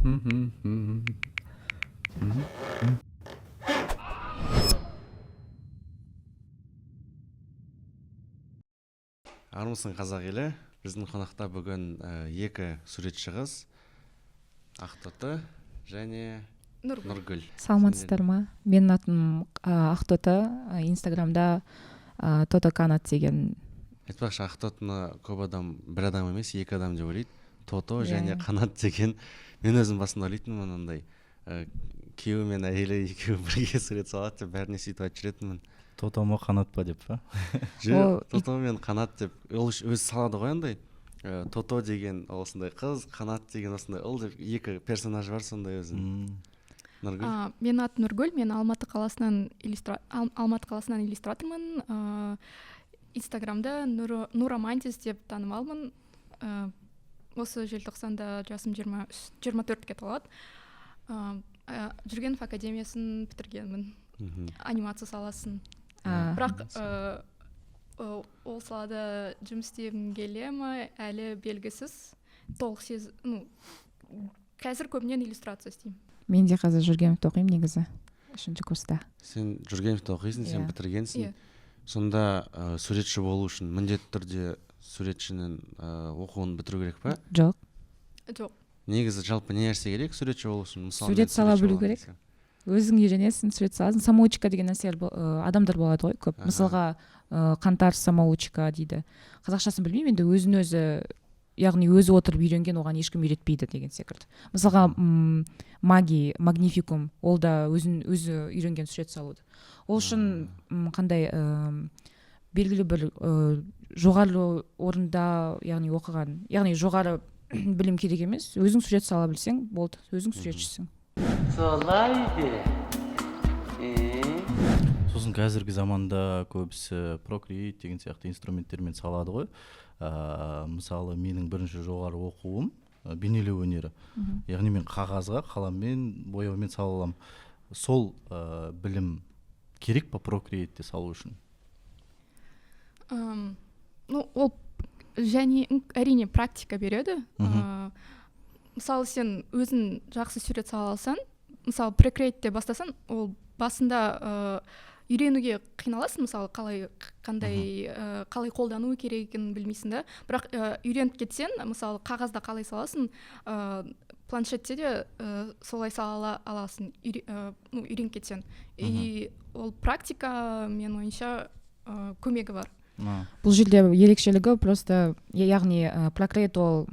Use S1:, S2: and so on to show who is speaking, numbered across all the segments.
S1: Армысың қазақ елі, біздің қонақта бүгін екі суретші қыз, Ақтоты және Нұргүл.
S2: Саламатсыздар ма? Менің атым Ақтоты, Инстаграмда Тота Канат деген.
S1: Айтпақшы, Ақтотыны көп адам, бір адам емес, екі адам деп ойлайды. Тото және Қанат деген. Мен өзім басында ойлайтынмын, ондай күйеуі мен әйелі екеуі бірге сурет салады деп бәріне сөйтіп айтып жүретінмін.
S3: Тото ма Қанат па деп па?
S1: Жоқ, Тото мен Қанат деп. Ол өзі салады ғой андай. Тото деген осындай қыз, Қанат деген осындай ұл деп екі персонаж бар сондай өзінің. Нұргүл?
S4: Мен атым Нұргүл, мен Алматы қаласынан иллюстратормын. Инстаграмда Нуромантис деп танымалмын. Осы желтоқсанда жасым 24-ке толады. Жүргенов академиясын бітіргенмін. Анимация саласын. Бірақ ол салада жұмыс істегім келе ме, әлі белгісіз. Қазір көбінен иллюстрация істеймін.
S2: Мен де қазір Жүргеновті оқимын негізі, 3-ші курста.
S1: Сен Жүргеновті оқисың, сен бітіргенсің. Сонда суретші болу үшін міндетті түрде суретшінің оқуын бітіру керек па?
S2: Жоқ.
S1: Негізі жалпы не нәрсе керек суретші болу үшін?
S2: Сурет сала білу керек. Өзің үйренесің, сурет саласың. Самоучка деген нәрселер адамдар болады ғой көп. Мысалға Қантар самоучка дейді. Қазақшасын білмеймін, енді өзін-өзі, яғни өзі отырып үйренген, оған ешкім үйретпейді деген секілді. Мысалға магнификум, ол да өзі үйренген сурет салуды. Ол үшін қандай белгілі бір жоғары орында, яғни оқыған, яғни жоғары білім керек емес, өзің сурет сала білсең болды, өзің суретшісің.
S3: Сосын қазіргі заманда көбісі Procreate деген сияқты инструменттермен салады ғой. Мысалы, менің бірінші жоғары оқуым бейнелеу өнері. Яғни мен қағазға қаламмен, бояумен сала аламын. Сол білім керек па Procreate-те салу үшін?
S4: Ол және әрине практика береді. Мысалы, сен өзің жақсы сурет сала алсаң, мысалы Procreate-те бастасаң, ол басында үйренуге қиналасың, мысалы қалай қолдану керегін білмейсің да. Бірақ үйреніп кетсең, мысалы қағазда қалай саласың, планшетте де солай сала аласың, үйреніп кетсең. И ол практика, мен ойымша, көмегі бар.
S2: Бұл жерде ерекшелігі просто, яғни Procreate ол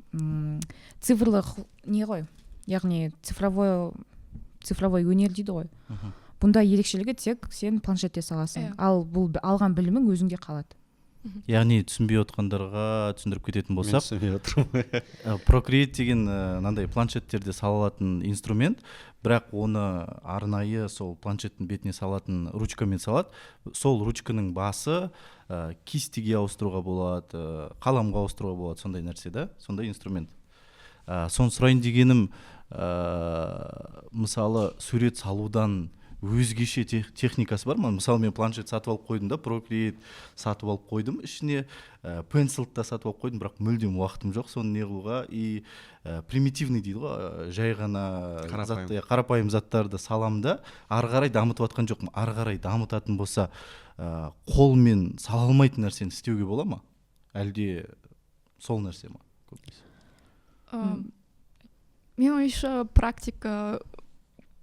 S2: цифрлық не ғой, яғни цифровой өнер дейді ғой. Бұнда ерекшелігі тек сен планшетте саласың, ал бұл алған білімің өзіңде қалады.
S3: Яғни түсінбей отқандарға түсіндіріп кететін болсақ, Procreate деген мынандай планшеттерде салатын инструмент, бірақ оны арнайы сол планшеттің бетіне салатын ручкамен салады. Сол ручканың басы кистеге ауыстыруға болады, қаламға ауыстыруға болады, сондай нәрсе да, сондай инструмент. Соны сұрайын дегенім, мысалы сурет салудан өзгеше техникасы бар ма? Мысалы, мен планшет сатып алып қойдым да, Procreate сатып алып қойдым, ішіне Pencil да сатып алып қойдым, бірақ мүлдем уақытым жоқ соны не қылуға. И примитивный дейді ғой, жай ғана қарапайым заттарды салам да, ары қарай дамытып атқан жоқпын. Ары қарай дамытатын болса, қолмен сала алмайтын нәрсені істеуге бола ма? Әлде сол нәрсе ма?
S4: Мен ойымша практика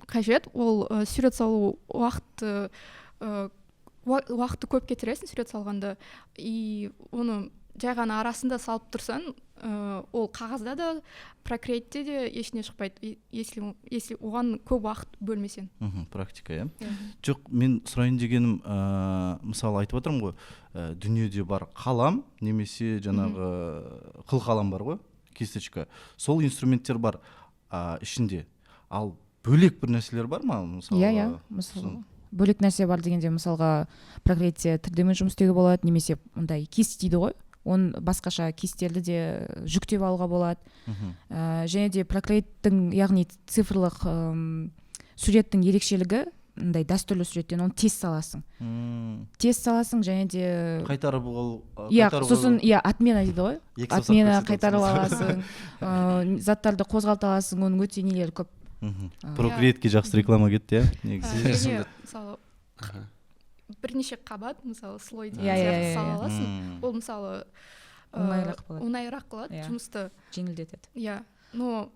S4: қажет. Ол сурет салу уақытты көп кетіресің сурет салғанда. И оны жай ғана арасында салып тұрсаң, ол қағазда да, Procreate-те де ешіне шықпайды, если оған көп уақыт бөлмесең.
S3: Практика, Жоқ, мен сұрайын дегенім, мысалы айтып отырмын ғой, дүниеде бар қалам, немесе жаңағы қыл қалам бар ғой, кисточка. Сол инструменттер бар ішінде. Ал бөлек бір нәрселер бар ма?
S2: Мысалы, бөлек нәрсе бар дегенде, мысалға Procreate-те 3D-мен жұмыс істеуге болады, немесе ондай кист дейді ғой. Он басқаша кистерді де жүктеп алуға болады. Және де Procreate-тің, яғни цифрлық суреттің ерекшелігі, мындай дәстүрлі суреттен оны тез саласың және де
S3: қайтарып
S2: сосын отмена дейді ғой,
S3: Екі саусақ
S2: отмена
S3: көрсетіп
S2: қайтарып
S3: отырсың.
S2: аласың, заттарды қозғалта аласың, оның өте нелері көп.
S3: Procreate'ке жақсы реклама кетті, иә, негізі.
S4: және мысалы бірнеше қабат мысалы слой деген
S2: Иә,
S4: сияқты
S2: иә,
S4: сала
S2: иә.
S4: аласың, ол мысалы оңайырақ болады, жұмысты
S2: Жеңілдетеді.
S4: иә. Но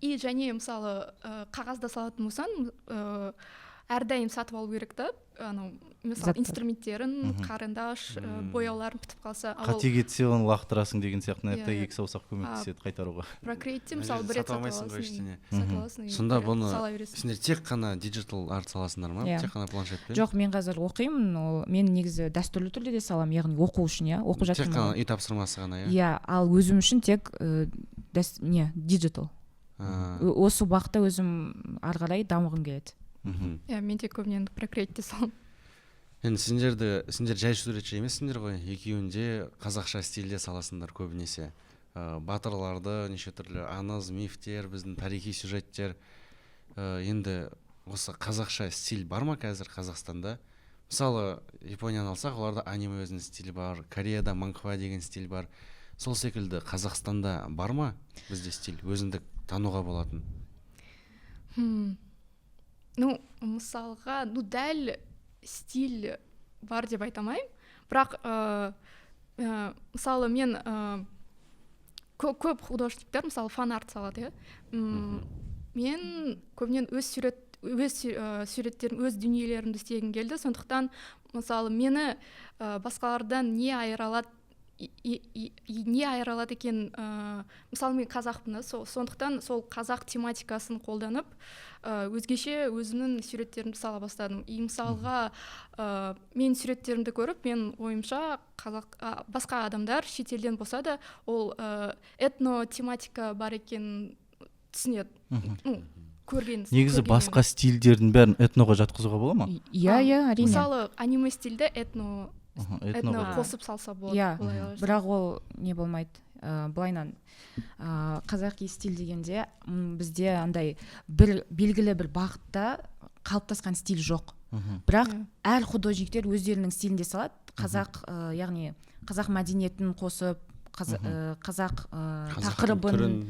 S4: и және мысалы қағазда салатын болсаң әрдайым сатып алу керек та, анау мысалы
S2: Заттар.
S4: инструменттерін, қарындаш, бояуларын бітіп қалса,
S3: Қате кетсе оны лақтырасың деген сияқты нәрсе,
S4: Иә, иә.
S3: 2 саусақ көмектеседі қайтаруға.
S4: Procreate'те мысалы бір рет
S1: сата алмайсың ғой ештеңе.
S4: сатып аласың,
S1: Сонда
S4: бір рет
S1: бұны
S4: сала бересің.
S1: сендер тек қана диджитал арт саласыңдар ма?
S2: Иә.
S1: Тек қана планшетпен?
S2: Жоқ, мен қазір оқимын, ол мен негізі дәстүрлі түрде де саламын, яғни оқу үшін, иә, оқу
S1: Тек
S2: жатырмын.
S1: қана үй тапсырмасы ғана, иә?
S2: Иә, ал өзім үшін тек диджитал. Осы бағытта өзім ары қарай дамығым келеді.
S4: Иә, мен тек көбінен Procreate'те саламын.
S1: Енді сендер жай суретші емессіңдер ғой, екеуінде қазақша стильде саласыңдар көбінесе. Батырларды, неше түрлі аңыз, мифтер, біздің тарихи сюжеттер. Енді осы қазақша стиль бар ма қазір Қазақстанда? Мысалы, Японияны алсақ, оларда аниме өзінің стилі бар, Кореяда мангхва деген стиль бар. Сол секілді Қазақстанда бар ма бізде стиль, өзіндік тануға болатын?
S4: Ну, мысалға, дәл стиль бар деп айта алмаймын, бірақ мысалы мен көп художниктер мысалы фан-арт салады, мен көбінен өз суреттерім, өз дүниелерімді істегім келді, сондықтан мысалы мені басқалардан не айыра алады екен, мысалы мен қазақпын, сондықтан сол қазақ тематикасын қолданып өзгеше өзімнің суреттерімді сала бастадым. И мысалға мен суреттерімді көріп, мен ойымша басқа адамдар шетелден болса да ол этно тематика бар екен түсінеді, көрген.
S3: Негізі басқа стильдердің бәрін этноға жатқызуға бола ма?
S2: Иә, әрине.
S4: Мысалы аниме стильді этно қосып салса болады.
S2: Иә, бірақ ол не болмайды. Былайнан қазақи стиль дегенде бізде андай белгілі бір бағытта қалыптасқан стиль жоқ. Бірақ әр художниктер өздерінің стилінде салады. Яғни қазақ мәдениетін қосып, қазақ тақырыбын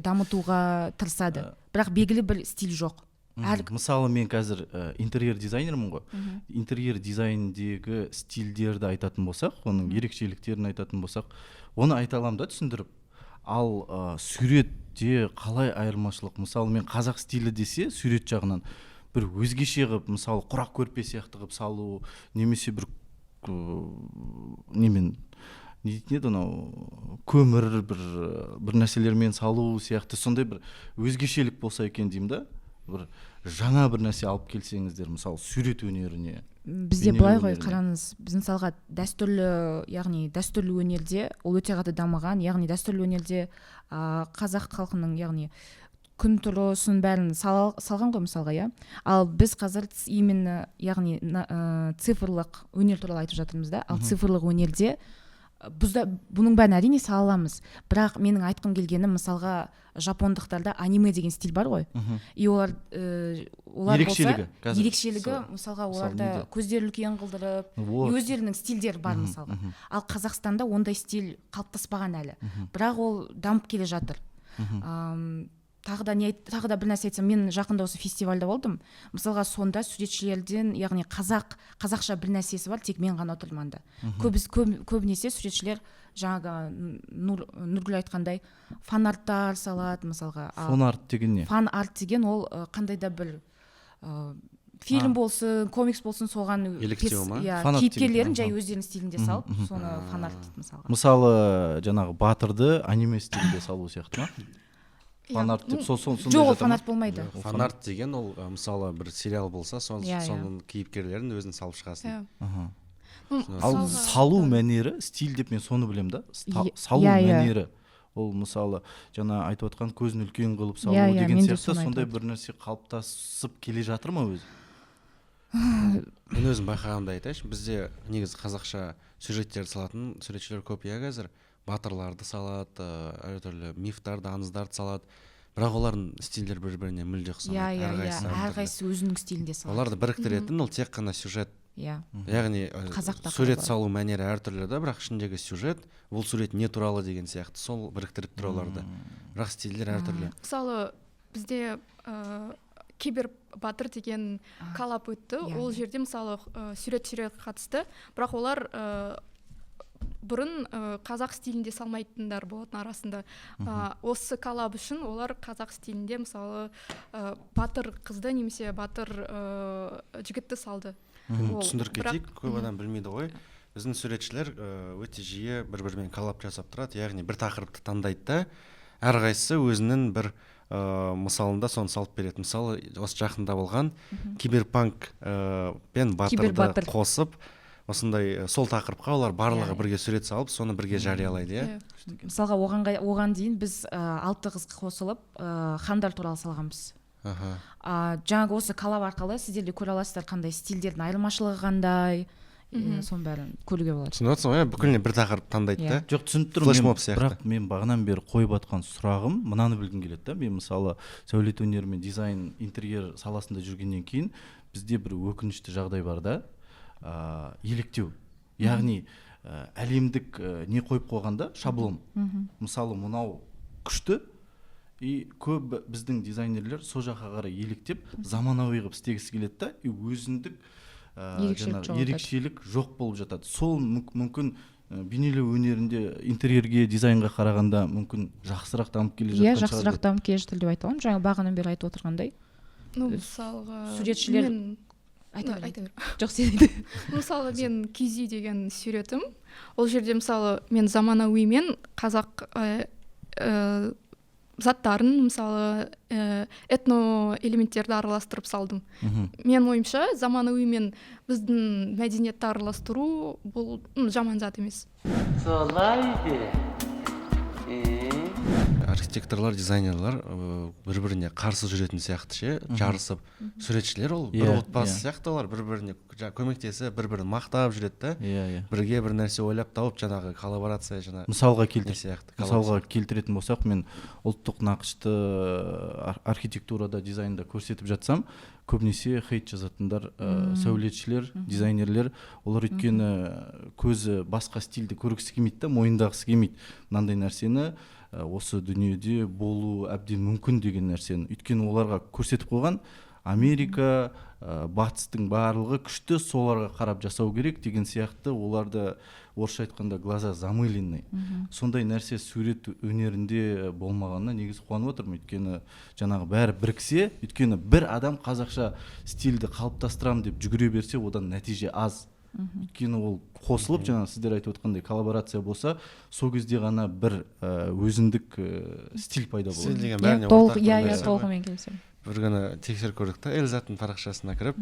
S2: дамытуға тырысады. Бірақ белгілі бір стиль жоқ.
S3: Мысалы мен қазір интерьер дизайнермін ғой. Интерьер дизайндегі стильдерді айтатын болсақ, оның ерекшеліктерін айтатын болсақ, оны айта аламын да түсіндіріп. Ал суретте қалай айырмашылық? Мысалы мен қазақ стилі десе сурет жағынан бір өзгеше қылып, мысалы құрақ көрпе сияқты қылып салу, немесе бір немен не дейтін еді анау көмір бір нәрселермен салу сияқты сондай бір өзгешелік болса екен деймін да. Бір жаңа бір нәрсе алып келсеңіздер, мысалы сурет өнеріне.
S2: Бізде былай ғой, қараңыз, біз мысалға дәстүрлі өнерде ол өте қатты дамыған, яғни дәстүрлі өнерде қазақ халқының яғни күн тұрысын бәрін салған ғой мысалға, иә. Ал біз қазір именно яғни цифрлық өнер туралы айтып жатырмыз да. Ал цифрлық өнерде бұның бәрін әрине сала аламыз, бірақ менің айтқым келгені мысалға жапондықтарда аниме деген стиль бар ғой. И олар ерекшелігі мысалға оларда көздері үлкен қылдырып, өздерінің стильдері бар мысалға. Ал Қазақстанда ондай стиль қалыптаспаған әлі, бірақ ол дамып келе жатыр. Тағы да бір нәрсе айтсам, мен жақында осы фестивальда болдым. Мысалға сонда суретшілерден, яғни қазақша бір нәрсесі бар, тек мен ғана отырмын анда. Көбінесе суретшілер жаңағы Нұргүл айтқандай фан-арттар салады мысалға.
S3: Фан-арт деген не?
S2: Фан-арт деген ол қандай да бір фильм болсын, комикс болсын, соған кейіпкерлерін жай өздерінің стилінде салып, соны фан-арт дейді мысалға.
S3: Мысалы жаңағы батырды аниме стилінде салу сияқты ма? Фан-арт деп
S2: жоқ, фан-арт болмайды.
S1: Фан-арт деген ол мысалы бір сериал болса, соның кейіпкерлерін өзін салып шығасың.
S3: Ал салу мәнері, стиль деп мен соны білем да. Салу мәнері ол мысалы жаңа айтып отқан көзін үлкен қылып салу деген сияқты сондай бір нәрсе қалыптасып келе жатыр ма өзі?
S1: Мен өзім байқағанда айтайыншы, бізде негізі қазақша сюжеттерді салатын суретшілер көп, иә, қазір батырларды салады, әртүрлі мифтарды, аңыздарды салады. бірақ олардың стильдері бір біріне мүлде ұқсамайды.
S2: әрқайсысы өзінің стилінде салады.
S1: Оларды біріктіретін ол тек қана сюжет. Яғни сурет салу мәнері әртүрлі да, бірақ ішіндегі сюжет, бұл сурет не туралы деген сияқты, сол біріктіріп тұр оларды. Бірақ стильдер әртүрлі.
S4: Мысалы бізде кибер батыр деген коллаб өтті. Ол жерде мысалы суретшілерге қатысты, бірақ олар бұрын қазақ стилінде салмайтындар болатын арасында. Осы коллаб үшін олар қазақ стилінде мысалы батыр қызды немесе батыр жігітті салды.
S1: Түсіндіріп кетейік, көп адам білмейді ғой. Біздің суретшілер өте жиі бір-бірімен коллаб жасап тұрады, яғни бір тақырыпты таңдайды да, әрқайсысы өзінің бір мысалында соны салып береді. Мысалы, осы жақында болған киберпанк пен батырды қосып, осындай сол тақырыпқа олар барлығы бірге сурет салып, соны бірге жариялайды.
S2: Мысалға, оған дейін біз 6 қыз қосылып хандар туралы салғанбыз. Жаңағы осы коллаб арқылы сіздер де көре аласыздар қандай стильдердің айырмашылығы қандай, соның бәрін көруге болады.
S1: Түсініп отырсың ғой, бүкіліне бір тақырып таңдайды да.
S3: Жоқ, түсініп тұрмын, бірақ мен бағанан бері қойып атқан сұрағым мынаны білгім келеді да. Мен мысалы сәулет өнері мен дизайн, интерьер саласында жүргеннен кейін бізде бір өкінішті жағдай бар да, еліктеу. Яғни әлемдік не қойып қойғанда шаблон. Мысалы мынау күшті, и көп біздің дизайнерлер сол жаққа қарай еліктеп заманауи қылып істегісі келеді да, и өзіндік ерекшелік жоқ болып жатады. Сол мүмкін бейнелеу өнерінде интерьерге, дизайнға қарағанда мүмкін жақсырақ дамып келе жатқан шығар.
S2: Жақсырақ дамып келе жатыр деп айта аламын. Жаңа бағанан бері айтып отырғандай.
S4: Мысалға
S2: суретшілер
S4: айта бер.
S2: Жоқ, сен айта.
S4: Мысалы мен кизи деген суретім. Ол жерде мысалы мен заманауи мен қазақ заттарын, мысалы этно элементтерді араластырып салдым. Мен ойымша заманауи мен біздің мәдениетті араластыру бұл жаман зат емес.
S1: Архитекторлар, дизайнерлар бір-біріне қарсы жүретін сияқты ше, жарысып. Суретшілер ол бір отбасы сияқты, олар бір-біріне көмектесіп, бір-бірін мақтап жүреді да. Бірге бір нәрсе ойлап тауып, жаңағы коллаборация, жаңағы
S3: мысалға келтіретін болсақ, мен ұлттық нақышты архитектурада, дизайнда көрсетіп жатсам, көбінесе хейт жазатындар сәулетшілер, дизайнерлер, олар өйткені көзі басқа стильді көргісі келмейді да, мойындағысы келмейді. Мынандай нәрсені осы дүниеде болу әбден мүмкін деген нәрсені. Өйткені оларға көрсетіп қойған Америка, батыстың барлығы күшті, соларға қарап жасау керек деген сияқты, оларды орысша айтқанда глаза замыленный. Сондай нәрсе сурет өнерінде болмағанына негізі қуанып отырмын. Өйткені жаңағы бәрі біріксе, өйткені бір адам қазақша стильді қалыптастырамын деп жүгіре берсе, одан нәтиже аз. Өйткені ол қосылып, жаңа сіздер айтып отқандай коллаборация болса, сол кезде ғана бір өзіндік стиль пайда болады.
S2: Толығымен келісемін.
S1: Бір күні тексеріп көрдік та, Эльзаттың парақшасына кіріп,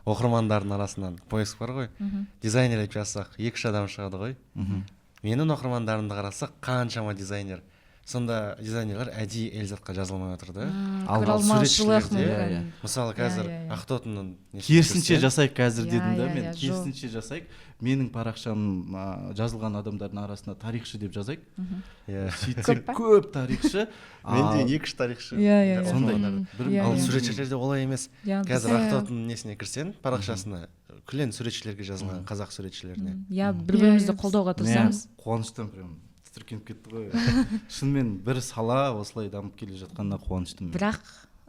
S1: оқырмандардың арасынан поиск бар ғой, дизайнер деп жазсақ 2-3 адам шығады ғой. Менің оқырмандарымды қарасақ қаншама дизайнер. Сонда дизайнерлер әдейі Эльзатқа жазылмай отыр да.
S2: Ал суретшілерде,
S1: мысалы қазір Ақтотынның
S3: керісінше жасайық қазір дедім да, мен керісінше жасайық. Менің парақшам жазылған адамдардың арасында тарихшы деп жазайық. Сөйтсек көп тарихшы.
S1: Менде 2-3 тарихшы. Ал суретшілерде олай емес. Қазір Ақтотынның несіне кірсең, парақшасына күлен суретшілерге жазылған, қазақ суретшілеріне.
S2: Бір-бірімізді қолдауға тырысамыз.
S3: Қуаныштан прям түркеніп кетті ғой. Шынымен бір сала осылай дамып келе жатқанына қуаныштымын.
S2: Бірақ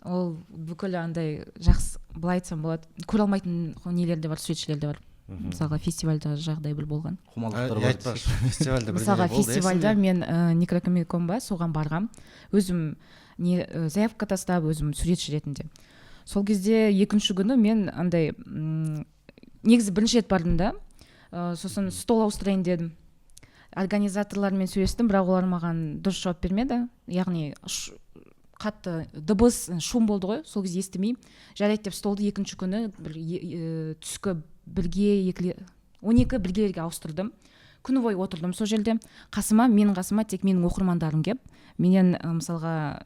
S2: ол бүкіл андай жақсы, былай айтсам болады, көре алмайтын нелер де бар, суретшілер де бар. Мысалға фестивальда жағдай бір болған. Мысалға фестивальда мен Некрокомикон ба, соған барғам. Өзім заявка тастап, өзім суретші ретінде. Сол кезде екінші күні мен андай негізі бірінші рет бардым да, сосын стол ауыстырайын дедім. Организаторлармен сөйлестім, бірақ олар маған дұрыс жауап бермеді. Яғни қатты дыбыс, шум болды ғой, сол кезде естімеймін. Жарайды деп столды екінші күні түскі 12 біргелерге ауыстырдым. Күні бойы отырдым сол жерде. Менің қасыма тек менің оқырмандарым кеп, менен мысалға,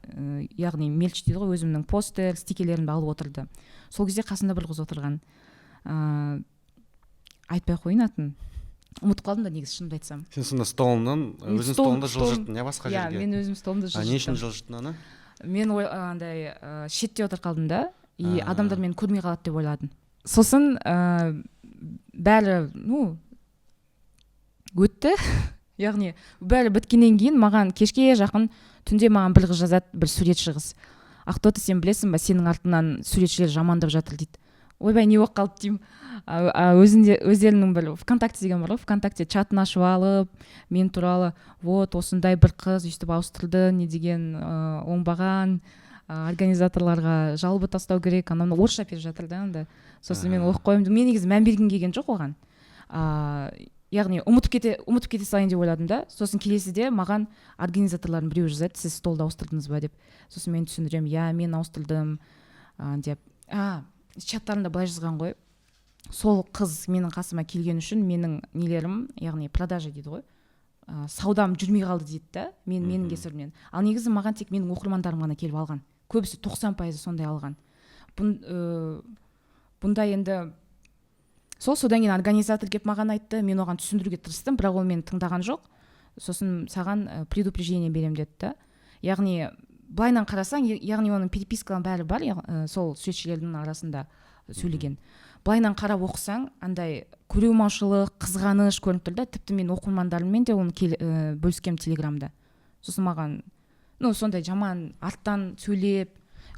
S2: яғни мелч дейді ғой, өзімнің постер, стикерлерімді алып отырды. Сол кезде қасында бір қыз отырған. Айтпай қойын атын. ұмытып қалдым да негізі шынымды айтсам.
S1: Сен сонда столыңнан өзің столыңда жылжыттың иә басқа жерге?
S2: Мен өзім столымда
S1: Не үшін
S2: жылжыттым.
S1: жылжыттың аны?
S2: Мен андай шетте отырып қалдым да, и адамдар мені көрмей қалады деп ойладым. Сосын бәрі өтті. Яғни бәрі біткеннен кейін маған кешке жақын түнде маған бір қыз жазады, бір суретші қыз. Ақтоты, сен білесің ба, сенің артынан суретшілер жамандап жатыр дейді. Ойбай, не болып қалды деймін. Өздерінің бір ВКонтакте деген бар ғой, ВКонтакте чатын ашып алып, мен туралы вот осындай бір қыз өйстіп ауыстырды, не деген оңбаған, организаторларға жалобы тастау керек, ананы орысша беріп жатыр да анда. Сосын мен оқып қойдым. Мен негізі мән бергім келген жоқ оған. Яғни ұмытып кете салайын деп ойладым да. Сосын келесіде маған организаторлардың біреуі жазады, сіз столды ауыстырдыңыз ба деп. Сосын мен түсіндірем, мен ауыстырдым деп. Чаттарында былай жазған ғой. Сол қыз менің қасыма келген үшін менің нелерім, яғни продажа дейді ғой. Саудам жүрмей қалды дейді да, менің кесірімнен. Ал негізі маған тек менің оқырмандарым ғана келіп алған. Көбісі 90% сондай алған. Бұнда енді содан кейін организатор келіп маған айтты, мен оған түсіндіруге тырыстым, бірақ ол мені тыңдаған жоқ. Сосын саған предупреждение берем деді да. Яғни былайынан қарасаң, яғни оның перепискаларының бәрі бар, сол суретшілердің арасында сөйлеген. Былайынан қарап оқысаң, андай көреумаушылық, қызғаныш көрініп тұр да, тіпті мен оқырмандарыммен де оны бөліскем телеграмда. Сосын маған сондай жаман арттан сөйлеп,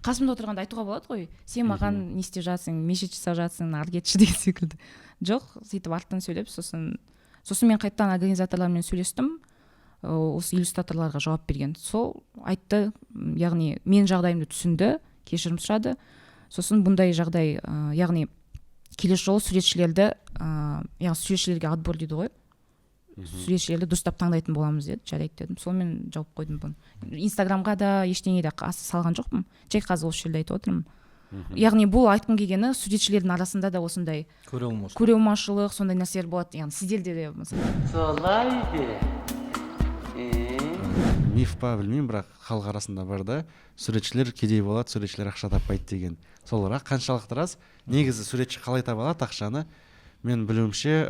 S2: қасымда отырғанда айтуға болады ғой, сен маған не істеп жатсың, мешіт жасап жатсың, ары кетші деген секілді. Жоқ, сөйтіп арттан сөйлеп, сосын мен қайттан организаторлармен сөйлестім, осы иллюстраторларға жауап берген. Сол айтты, яғни мен жағдайымды түсінді, кешірім сұрады. Сосын бұндай жағдай, яғни келесі жолы суретшілерге отбор дейді ғой. Суретшілерді дұрыстап таңдайтын боламыз деді, жарайды дедім. Сонымен жауап қойдым бұны. Инстаграмға да ештеңе де салған жоқпын. Жай қазір осы жерде айтып отырмын. Яғни бұл айтқым келгені суретшілердің арасында да осындай көреумаушылық, сондай нәрселер болады. Яғни сіздерде де
S1: миф па білмеймін, бірақ халық арасында бар да, суретшілер кедей болады, суретшілер ақша таппайды деген. Сол бірақ қаншалықты рас? Негізі суретші қалай таба алады ақшаны? Мен білуімше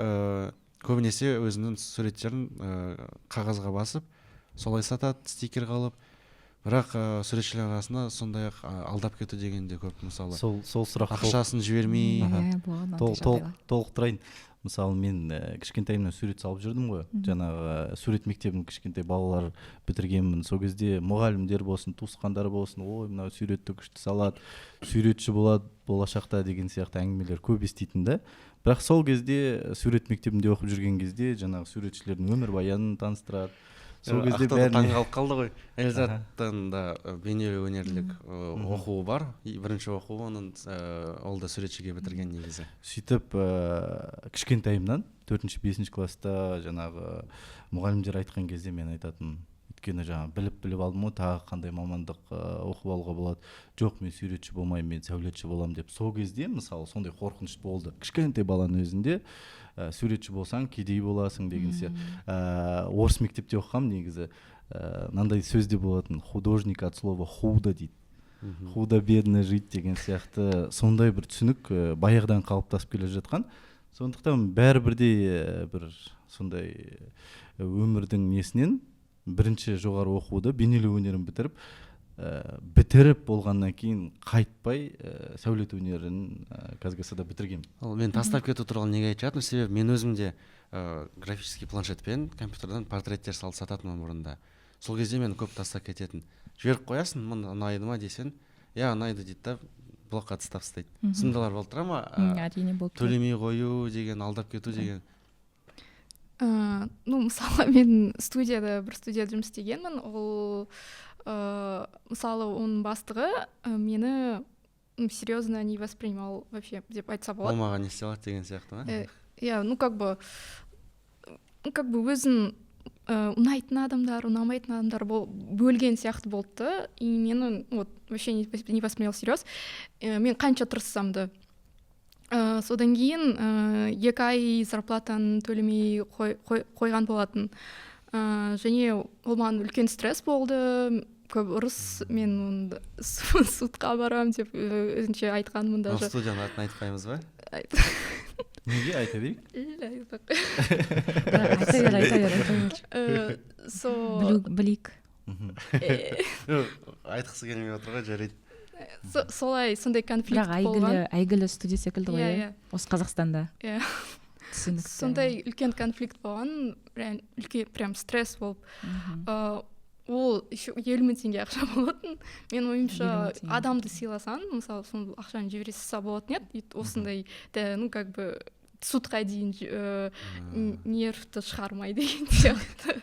S1: көбінесе өзінің суреттерін қағазға басып, солай сатады, стикер қалып. Бірақ суретшілер арасында сондай алдап кету деген де көп. Мысалы
S3: сол сұрақ
S1: ақшасын жібермей
S3: толықтырайын. Мысалы мен кішкентайымнан сурет салып жүрдім ғой, жаңағы сурет мектебін кішкентай балалар бітіргенмін. Сол кезде мұғалімдер болсын, туысқандар болсын, ой мынау суретті күшті салады, суретші болады болашақта деген сияқты әңгімелер көп еститін да. Бірақ сол кезде сурет мектебінде оқып жүрген кезде жаңағы суретшілердің өмірбаянын таныстырады. Сол кезде
S1: бәріне таңғалып қалды ғой. Эльзаттың да бейнелеу өнерлік оқуы бар. Бірінші оқуы оның ол да суретшіге бітірген негізі.
S3: Сөйтіп кішкентайымнан 4-5 класста жаңағы мұғалімдер айтқан кезде мен айтатын, өйткені жаңағы біліп алдым ғой, тағы қандай мамандық оқып алуға болады. Жоқ, мен суретші болмаймын, мен сәулетші боламын деп. Сол кезде мысалы сондай қорқыныш болды. Кішкентай баланың өзінде суретші болсаң кедей боласың деген сияқты. Орыс мектепте оқығам негізі. Мынандай сөзде болатын, художник от слова худо дейді. Худо бедно жить деген сияқты сондай бір түсінік баяғыдан қалыптасып келе жатқан. Сондықтан бәрібірде бір сондай өмірдің несінен бірінші жоғары оқуды бейнелеу өнерін бітіріп болғаннан кейін қайтпай сәулет өнерін казгсда бітіргенмін.
S1: Мен тастап кету туралы неге айтып жатырмын, себебі мен өзім де графический планшетпен компьютерден портреттер салып сататынмын бұрында. Сол кезде мен көп тастап кететін. Жіберіп қоясың, мұны ұнайды ма десең, ұнайды дейді да, блокқа тастап тастайды. Сындалар болып тұра ма? Төлемей қою деген, алдап кету деген.
S4: Мысалы мен бір студияда жұмыс істегенмін. Ол мысалы оның бастығы мені серьезно не воспринимал вообще деп айтса болады.
S1: Ол маған не істей алады деген сияқты ма?
S4: Как бы өзін ұнайтын адамдар, ұнамайтын адамдар бөлген сияқты болды. И мені вообще не воспринял всерьез. Мен қанша тырыссам да. Содан кейін 2 ай зарплатаны төлемей қойған болатын. Және ол маған үлкен стресс болды. Көп ұрыс, мен сотқа барам деп өзінше айтқанмын даже.
S1: Студияның атын айтпаймыз ба?
S3: неге айта берейік?
S2: Айта бер. Білейік.
S1: айтқысы келмей отыр ғой, жарайды.
S4: Сондай конфликт
S2: Бірақ
S4: болған.
S2: әйгілі студия секілді ғой,
S4: Иә.
S2: осы Қазақстанда.
S4: Иә.
S2: Түсінікті.
S4: Сондай үлкен конфликт болған, прям стресс болып. Ол еще 50 000 теңге ақша болатын. Мен ойымша адамды сыйласаң, мысалы сол ақшаны жібере салса болатын еді. Осындай ну как бы судқа дейін нервті шығармай деген сияқты.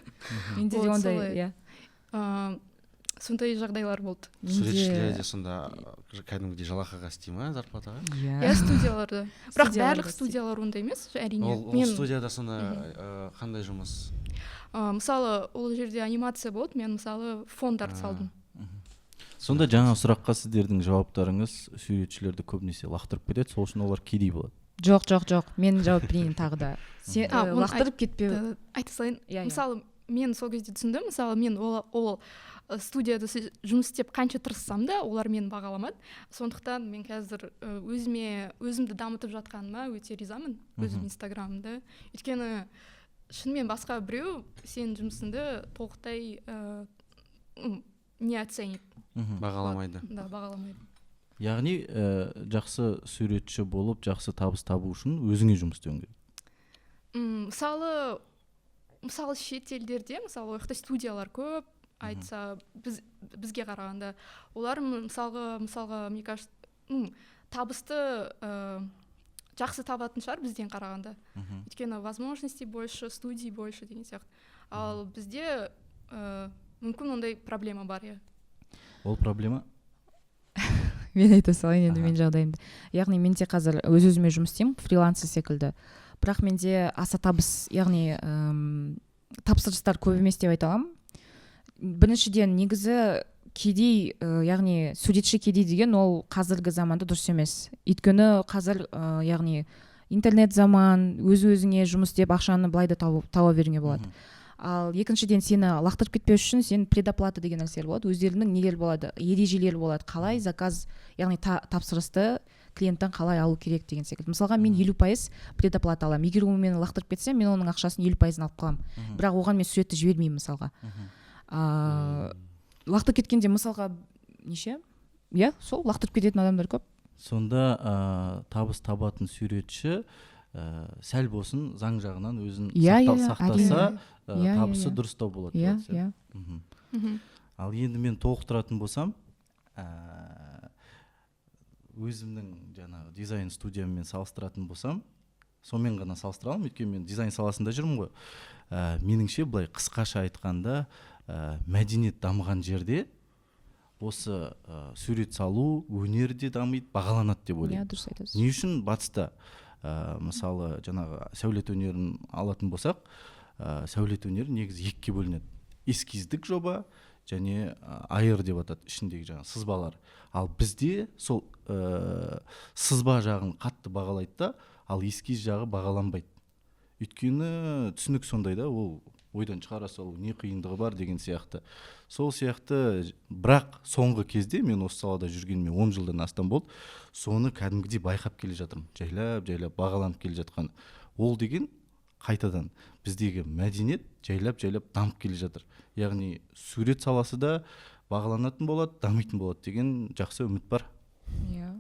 S2: Менде де ондай, иә.
S4: Сондай жағдайлар болды.
S1: Суретшілер де сонда кәдімгідей жалақыға істей ма, зарплатаға?
S4: Иә, студияларда. Бірақ барлық студиялар ондай емес, әрине.
S1: Ол студияда сонда қандай жұмыс?
S4: Мысалы, ол жерде анимация болды, мен мысалы фондарды салдым.
S3: Сонда жаңа сұраққа сіздердің жауаптарыңыз суретшілерді көбінесе лақтырып кетеді, сол үшін олар кедей болады.
S2: Жоқ, мен жауап берейін тағы да. Лақтырып кетпеу.
S4: Айта салайын. Мысалы, мен сол кезде түсіндім, мысалы, мен ол студияда жұмыс істеп қанша тырыссам да, олар мені бағаламады. Сондықтан мен қазір өзімді дамытып жатқаныма өте ризамын, өзім инстаграмымда. Өйткені шынымен басқа біреу сенің жұмысыңды толықтай не оценит.
S1: Бағаламайды.
S4: Да, бағаламайды.
S3: Яғни жақсы суретші болып, жақсы табыс табу үшін өзіңе жұмыс істеуің керек. Мысалы шет елдерде, мысалы ол жақта студиялар көп, айтса бізге қарағанда, олар мысалға мне кажется, табысты жақсы табатын шығар бізден қарағанда. Өйткені возможностей больше, студий больше деген сияқты. Ал бізде мүмкін ондай проблема бар, иә. Ол проблема?
S2: Мен айта салайын енді мен жағдайымды. Яғни мен тек қазір өз-өзіме жұмыс істеймін, фрилансер секілді. Бірақ менде аса табыс, яғни тапсырыстар көп емес деп айта аламын. Біріншіден негізі кедей, яғни суретші кедей деген ол қазіргі заманда дұрыс емес. Өйткені қазір яғни интернет заман, өз-өзіңе жұмыс істеп ақшаны былай да таба беруіңе болады. Ал екіншіден сені лақтырып кетпеу үшін сен предоплата деген нәрселер болады. Өздерінің нелер болады, ережелер болады. Қалай заказ, яғни тапсырысты клиенттен қалай алу керек деген секілді. Мысалға мен 50% предоплата аламын. Егер ол мені лақтырып кетсе, мен оның ақшасын 50%-ын алып қаламын. Бірақ оған мен суретті жібермеймін мысалға. Лақтырып кеткенде мысалға неше? Иә, сол лақтырып кететін адамдар көп.
S3: Сонда табыс табатын суретші сәл болсын заң жағынан өзін сақтаса, табысы дұрыстау болады.
S2: Иә.
S3: Ал енді мен толықтыратын болсам, өзімнің жаңағы дизайн студияммен салыстыратын болсам, сонымен ғана салыстыра аламын, өйткені мен дизайн саласында жүрмін ғой. Меніңше былай қысқаша айтқанда, мәдениет дамыған жерде осы сурет салу, өнер де дамиды, бағаланады деп ойлаймын.
S2: Иә, дұрыс айтасыз.
S3: Не үшін батыста мысалы жаңағы сәулет өнерін алатын болсақ, сәулет өнері негізі екіге бөлінеді. Эскиздік жоба және айыр деп атады, ішіндегі жаңағы сызбалар. Ал бізде сол сызба жағын қатты бағалайды да, ал эскиз жағы бағаланбайды. Өйткені түсінік сондай да, ол ойдан шығара салу не қиындығы бар деген сияқты. Сол сияқты, бірақ соңғы кезде мен осы салада жүргеніме 10 жылдан астам болды, соны кәдімгідей байқап келе жатырмын. Жайлап бағаланып келе жатқан. Ол деген қайтадан біздегі мәдениет жайлап дамып келе жатыр. Яғни сурет саласы да бағаланатын болады, дамитын болады деген жақсы үміт бар.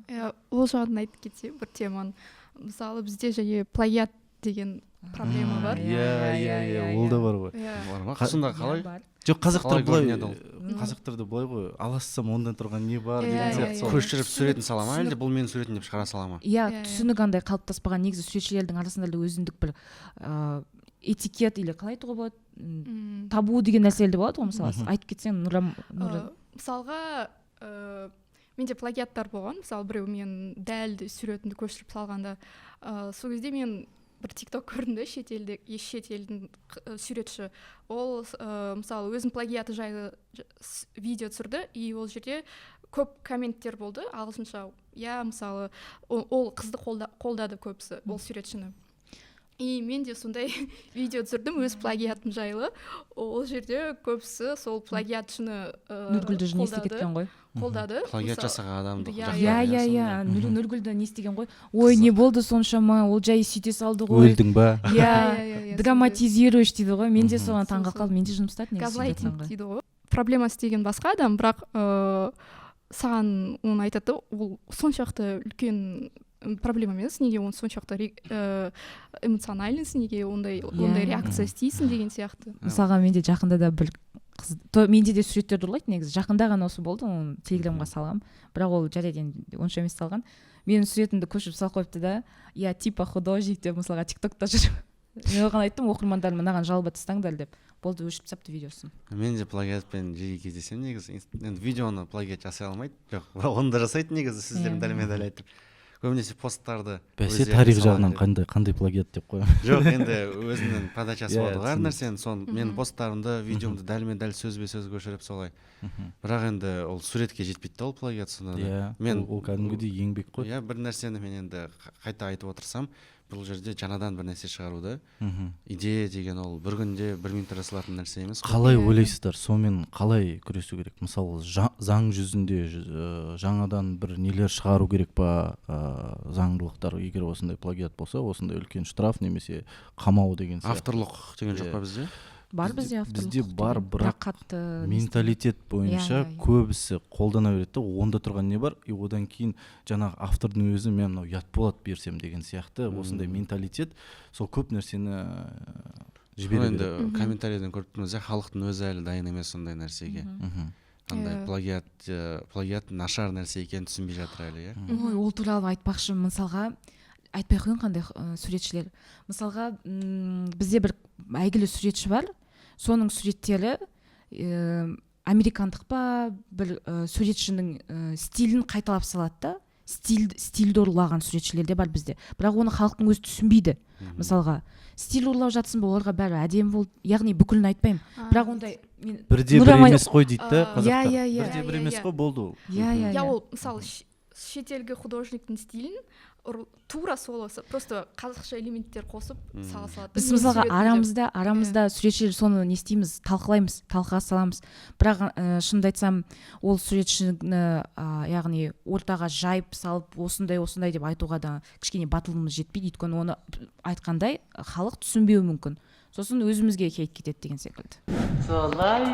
S4: Иә, ол жағын айтып кетсе бір теманы. Мысалы бізде және плагиат деген проблема бар.
S3: Иә, ол да бар ғой.
S1: Бар ма? Сонда қалай?
S3: Жоқ, қазақтарда былай ғой, алассам ондан тұрған не бар деген сияқты.
S1: Көшіріп суретін сала ма, әлде бұл менің суретім деп шығара сала ма?
S2: Иә, түсінік андай қалыптаспаған. Негізі суретшілердің арасында да өзіндік бір этикет или қалай айтуға болады, табу деген нәрселер болады ғой, мысалы айтып кетсең.
S4: Мысалға менде плагиаттар болған. Мысалы біреу мен дәл суретімді көшіріп салғанда, сол кезде мен бір тикток көрдім де, шет елдің суретші. Ол мысалы өзінің плагиаты жайлы видео түсірді, и ол жерде көп комменттер болды ағылшынша. Иә, мысалы ол қызды қолдады көбісі, ол суретшіні. и мен де сондай видео түсірдім өз плагиатым жайлы. Ол жерде көбісі сол плагиатшыны
S2: Нұргүлді не істеп кеткен ғой.
S4: қолдады.
S1: Плагиат жасаған адамды
S2: Иә, Нұргүлді не істеген ғой. Ой, не болды соншама, ол жай сөйте салды ғой.
S3: Өлдің ба?
S2: Иә, драматизируешь дейді ғой. Мен де соған таңға қалдым. Мен де жұмыстады негізі.
S4: Газлайтинг дейді ғой. Проблема істеген басқа адам, бірақ саған оны айтады, ол соншақты үлкен проблема емес, неге оны соншақты эмоциональныйсың, неге ондай реакция істейсің деген сияқты.
S2: Мысалға менде жақында да бір менде де суреттерді ұрлайды негізі. Жақында ғана осы болды, оны телеграмға салам, бірақ ол жарайды енді онша емес салған. Менің суретімді көшіріп салып қойыпты да, я типа художник деп мысалға тиктокта жүр. Мен оған айттым, оқырмандарым мынаған жалоба тастаңдар деп. Болды, өшіп тастапты видеосын.
S1: Мен де плагиатпен жиі кездесемін негізі. Енді видеоны плагиат жасай алмайды. Жоқ, оны да жасайды негізі, сіздердің дәлме-дәл айтып. Көбінесе посттарды
S3: бәсе тарих жағынан қандай плагиат деп қоямын.
S1: Жоқ, енді өзінің подачасы болады ғой әр нәрсенің. Сон мен посттарымды, видеомды дәлме-дәл сөзбе-сөз көшіріп солай. Бірақ енді ол суретке жетпейді ол плагиат сонда да.
S3: Мен ол кәдімгідей еңбек қой.
S1: Иә, бір нәрсені мен енді қайта айтып отырсам, бұл жерде жаңадан бір нәрсе шығаруды. Идея деген ол бір күнде 1 минутта жасалатын нәрсе емес.
S3: Қалай ойлайсыздар, сонымен қалай күресу керек? Мысалы, заң жүзінде жаңадан бір нелер шығару керек па, заңдылықтар, егер осындай плагиат болса, осындай үлкен штраф немесе қамау деген сияқты.
S1: Авторлық деген жоқ па бізде?
S2: Бар бізде авторлық.
S3: Бізде бар, бірақ менталитет бойынша көбісі қолдана береді, онда тұрған не бар, и одан кейін жаңағы автордың өзі мен мынау ұят болады берсем деген сияқты, осындай менталитет сол көп нәрсені жібере береді.
S1: Енді комментарийден көріп тұрмыз, халықтың өзі әлі дайын емес сондай нәрсеге. Андай плагиат нашар нәрсе екенін түсінбей жатыр әлі, иә.
S2: Ой, ол туралы айтпақшы, мысалға айтпай қойын қандай суретшілер. Мысалға бізде бір әйгілі суретші бар, соның суреттері американдық па бір суретшінің стилін қайталап салады да, стильді ұрлаған суретшілер де бар бізде. Бірақ оны халықтың өзі түсінбейді. Мысалға стиль ұрлап жатсын ба, оларға бәрі әдемі болды, яғни бүкілін айтпаймын. Бірақ ондай
S3: бірде бір емес қой дейді да қазақтар. Бірде бір емес қой болды ол.
S4: Иә, ол мысалы шетелгі художниктің стилін тура солысы, просто қазақша элементтер қосып сала салады.
S2: Біз мысалға арамызда суретшілер соны не істейміз, талқыға саламыз. Бірақ шынымды айтсам, ол суретшіні яғни ортаға жайып салып, осындай деп айтуға да кішкене батылымыз жетпейді, өйткені оны айтқандай халық түсінбеуі мүмкін. Сосын өзімізге кейт кетеді деген секілді.
S5: Солай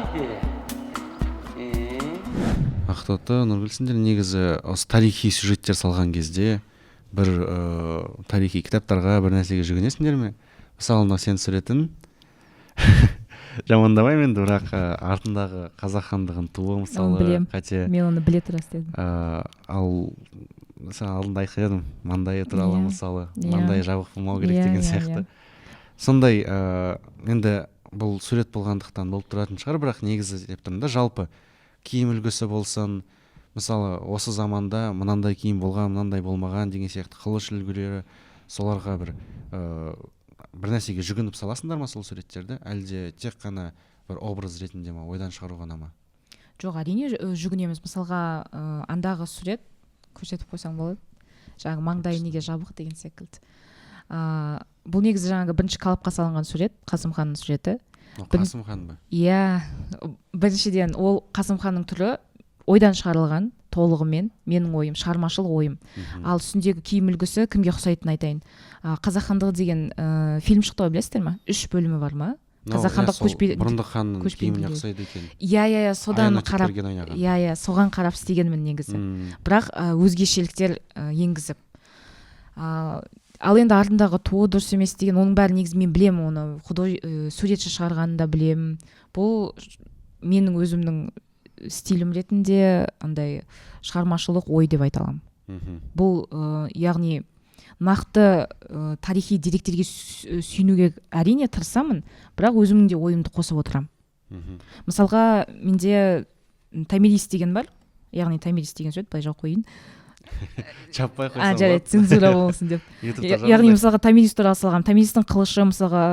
S1: Ақтоты, Нұргүл, негізі осы тарихи сюжеттер салған кезде бір тарихи кітаптарға бір нәрсеге жүгінесіңдер ме? Мысалы, сен суретін жамандамаймын енді, бірақ артындағы қазақ хандығын туы мысалы қате.
S2: Мен оны біле тұра істедім.
S1: Ал мысалы алдында айтқан едім, маңдайы туралы мысалы, маңдайы жабық болмау керек деген сияқты. Сондай енді бұл сурет болғандықтан болып тұратын шығар, бірақ негізі деп тұрмын да, жалпы киім үлгісі болсын, мысалы осы заманда мынандай киім болған, мынандай болмаған деген сияқты қылыш үлгілері, соларға бір нәрсеге жүгініп саласыңдар ма сол суреттерді, әлде тек қана бір образ ретінде ма, ойдан шығару ғана ма?
S2: Жоқ, әрине жүгінеміз. Мысалға андағы сурет көрсетіп қойсаң болады, жаңағы маңдайы неге жабық деген секілді. Бұл негізі жаңағы бірінші қалыпқа салынған сурет, Қасымханның суреті.
S1: Қасымхан ба?
S2: Иә, біріншіден ол Қасымханның түрі ойдан шығарылған толығымен, менің ойым, шығармашыл ойым. Ал үстіндегі киім үлгісі кімге ұқсайтынын айтайын. Қазақ хандығы деген фильм шықты, білесіздер ма? 3 бөлімі бар ма? Қазақ хандығы
S1: бұрындық ханның киіміне ұқсайды екен.
S2: Иә, соған қарап істегенмін негізі. Бірақ өзгешеліктер енгізіп. Ал енді артындағы туы дұрыс емес деген, оның бәрі негізі мен білемін, оны суретші шығарғанын да білемін. Бұл менің өзімнің стилім ретінде андай шығармашылық ой деп айта аламын. Бұл яғни нақты тарихи деректерге сүйенуге әрине тырысамын, бірақ өзімнің де ойымды қосып отырамын. Мысалға менде Томирис деген бар, яғни Томирис деген сурет, былай жауып қойын.
S1: Жаппай қойсам.
S2: Жарайды, цензура болсын деп. Яғни мысалға Томирис туралы салған. Томиристің қылышы мысалға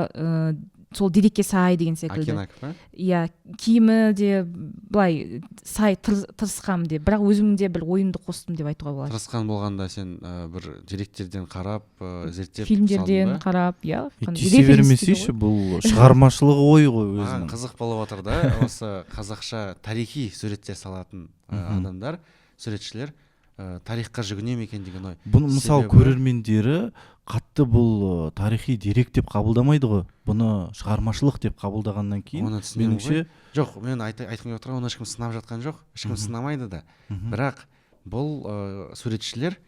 S2: сол дерекке сай деген секілді.
S1: Акинак па?
S2: Иә, киімі де былай сай тырысқам деп, бірақ өзімде бір ойымды қостым деп айтуға болады.
S1: Тырысқан болғанда сен бір деректерден қарап, зерттеп
S2: Фильмдерден қарап, иә.
S3: тиісе бермесейші, бұл шығармашылығы ой ғой
S1: Маған
S3: өзінің.
S1: қызық болып отыр да, осы қазақша тарихи суреттер салатын адамдар, суретшілер тарихқа жүгіне ме екен деген ой.
S3: Бұны мысалы
S1: Себебі-
S3: көрермендері қатты бұл тарихи дерек деп қабылдамайды ғой. Бұны шығармашылық деп қабылдағаннан кейін
S1: Оны түсінемін
S3: меніңше
S1: Жоқ, мен айтқым келіп отырған, оны ешкім сынап жатқан жоқ, ешкім сынамайды да. Бірақ бұл суретшілер,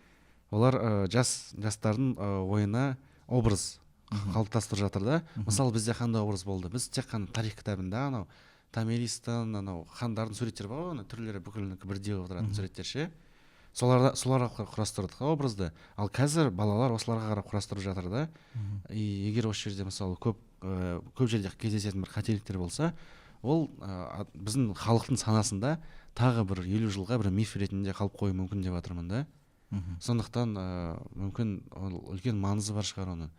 S1: олар жастардың ойына образ қалыптастырып жатыр да. Мысалы бізде қандай образ болды? Біз тек қана тарих кітабында анау Томиристің, анау хандардың суреттері бар ғой, түрлері бүкілінікі бірдей болып тұратын суреттер ше. Солар арқылы құрастырдық образды. Ал қазір балалар осыларға қарап құрастырып жатыр да. Егер осы жерде мысалы көп жерде кездесетін бір қателіктер болса, ол біздің халықтың санасында тағы бір 50 жылға бір миф ретінде қалып қоюы мүмкін деп жатырмын да. Сондықтан мүмкін үлкен маңызы бар шығар оның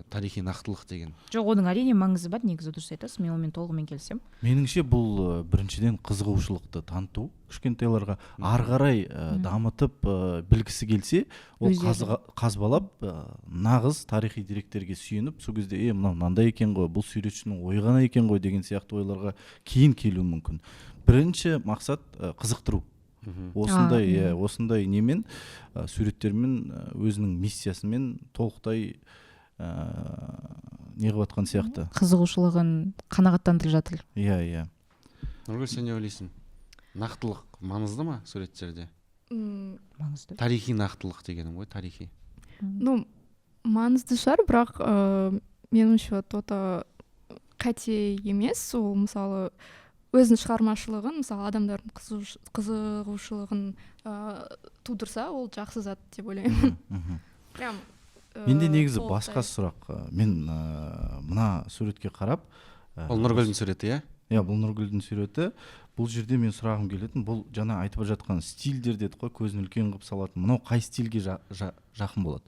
S1: тарихи нақтылық деген.
S2: Жоқ, оның әрине маңызы бар, негізі дұрыс айтасыз, мен онымен толығымен келісемін.
S3: меніңше бұл біріншіден қызығушылықты таныту кішкентайларға, ары қарай дамытып білгісі келсе, ол қазбалап нағыз тарихи деректерге сүйеніп, сол кезде мынандай екен ғой, бұл суретшінің ойы ғана екен ғой деген сияқты ойларға кейін келуі мүмкін. Бірінші мақсат қызықтыру. Осындай немен, суреттермен, өзінің миссиясымен толықтай не қылып жатқан сияқты.
S2: Қызығушылығын қанағаттандырып жатыр.
S3: Иә.
S1: Нұргүл, сен не ойлайсың? Нақтылық маңызды ма суреттерде?
S2: Маңызды.
S1: Тарихи нақтылық дегенім ғой, тарихи.
S4: Ну, маңызды шығар, бірақ меніңше тота қате емес. Ол мысалы өзінің шығармашылығын, мысалы адамдардың қызығушылығын тудырса, ол жақсы зат деп ойлаймын. Прям
S3: менде негізі басқа сұрақ. Мен мына суретке қарап,
S1: Ол Нұргүлдің суреті, иә?
S3: Иә, бұл Нұргүлдің суреті. Бұл жерде мен сұрағым келетін, бұл жаңа айтып жатқан стильдер дедік қой, көзін үлкен қылып салатын. Мынау қай стильге жақын болады?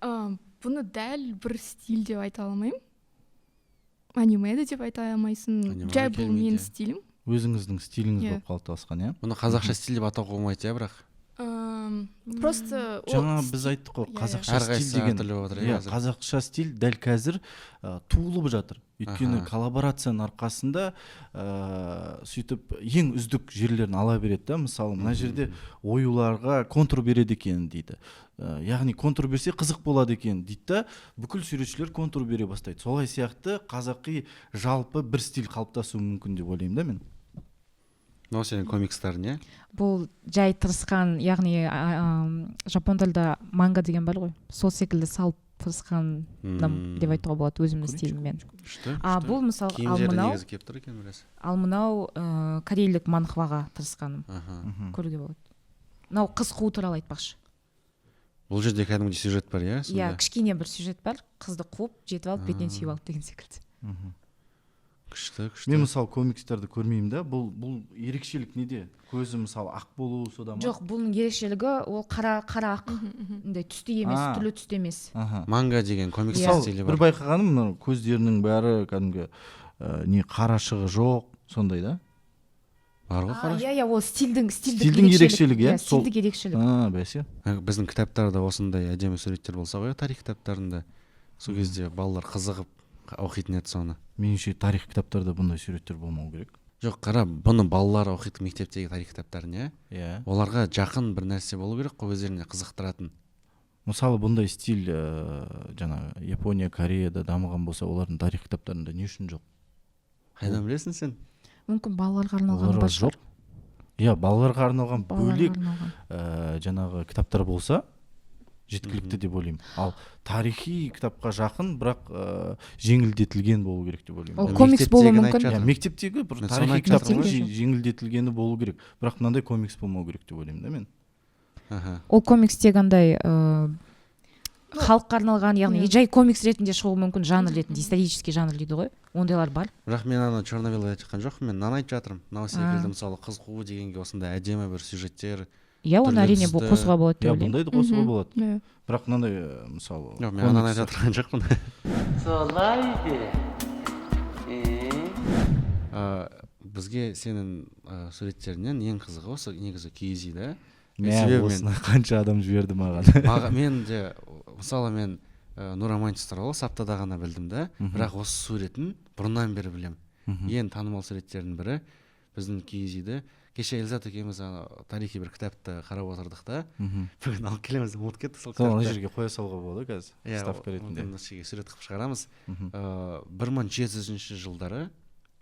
S4: Бұны дәл бір стиль деп айта алмаймын. Анимеді деп айта алмайсың. Жай бұл менің стилім.
S3: Өзіңіздің стиліңіз болып қалыптасқан, иә?
S1: Бұны қазақша стиль деп атауға болмайды, иә, бірақ
S4: Просто
S3: жаңа біз айттық қой, қазақша стиль деген. Қазақша стиль дәл қазір туылып жатыр. Өйткені коллаборацияның арқасында сөйтіп ең үздік жерлерін ала береді. Мысалы, мына жерде оюларға контур береді екен дейді. Яғни контур берсе қызық болады екен дейді. Бүкіл суретшілер контур бере бастайды. Солай сияқты қазақи жалпы бір стиль қалыптасуы мүмкін деп ойлаймын да мен.
S1: Мынау сенің комикстарың, иә?
S2: Бұл жай тырысқан, яғни жапон тілді манга деген бар ғой. Сол секілді салып тырысқан деп айтуға болады өзімнің стиліммен. Бұл мысалы ал мынау корейлік манхваға тырысқаным. Көруге болады. Мынау қыз қуу туралы айтпақшы.
S1: Бұл жерде кәдімгідей сюжет бар, иә?
S2: Иә, кішкене бір сюжет бар. Қызды қуып, жетіп алып, бетінен сүйіп алып деген секілді.
S1: Күшті.
S3: Мен мысалы комикстерді көрмеймін да. Бұл ерекшелік неде? Көзі мысалы ақ болу сода ма?
S2: Жоқ, бұның ерекшелігі ол қара ақ. Түсті емес, түрлі түсті емес.
S1: Манга деген комикс стилі бар.
S3: Бір байқағаным, көздерінің бәрі кәдімгі қарашығы жоқ, сондай да?
S1: Бар ғой қарашығы?
S2: Иә, ол стильдің
S3: ерекшелігі, иә?
S2: Стильдік ерекшелік.
S3: Бәсе.
S1: Біздің кітаптарда осындай әдемі суреттер болса ғой, тарих кітаптарында. Сол кезде балалар қызығып оқитын еді соны.
S3: Меніңше тарих кітаптарда бұндай суреттер болмау керек.
S1: Жоқ, қара, бұны балалар оқитын мектептегі тарих кітаптарын,
S3: иә?
S1: Оларға жақын бір нәрсе болу керек қой, өздеріне қызықтыратын.
S3: Мысалы, бұндай стиль жаңа Япония, Кореяда дамыған болса, олардың тарих кітаптарында не үшін жоқ?
S1: Қайдан білесің сен?
S2: Мүмкін балаларға арналған бар шығар.
S3: Иә, балаларға арналған бөлек жаңағы кітаптар болса жеткілікті деп ойлаймын. Ал тарихи кітапқа жақын, бірақ жеңілдетілген болу керек деп ойлаймын.
S2: Ол комикс болуы мүмкін.
S3: Мектептегі бір тарихи кітаптың жеңілдетілгені болу керек, бірақ мынандай комикс болмау керек деп ойлаймын да мен.
S2: Ол комикс тек андай халыққа арналған, яғни жай комикс ретінде шығуы мүмкін, жанр ретінде, исторический жанр дейді ғой. Ондайлар бар.
S1: Бірақ мен ана черновелла айтып жатқан жоқпын, мен мынаны айтып жатырмын. Мынау секілді мысалы қыз қуу дегенге осындай әдемі бір сюжеттер,
S2: иә оны әрине бұл
S1: Түрлі
S2: қосуға болады деп
S3: иә
S2: ойлаймын.
S3: бұндайды қосуға болады.
S4: иә
S3: Бірақ мынандай мысалы
S1: жоқ мен ананы айтып жатырған жоқпын.
S5: Солай
S1: Бізге сенің суреттеріңнен ең қызығы осы негізі киіз үй да.
S3: мә осыны қанша адам жіберді маған.
S1: Мен де мысалы мен Нурамантис туралы саптада ғана білдім да, бірақ осы суретін бұрыннан бері білем. Ең танымал суреттердің бірі біздің киіз үйді. Кеше Эльзат екеуміз тарихи бір кітапты қарап отырдық та, бүгін алып келеміз деп ұмытып кеттік сол
S3: Сол ана
S1: кітапты.
S3: жерге қоя салуға болады қазір ставка ретінде.
S1: Сурет қылып шығарамыз. 1700 жылдары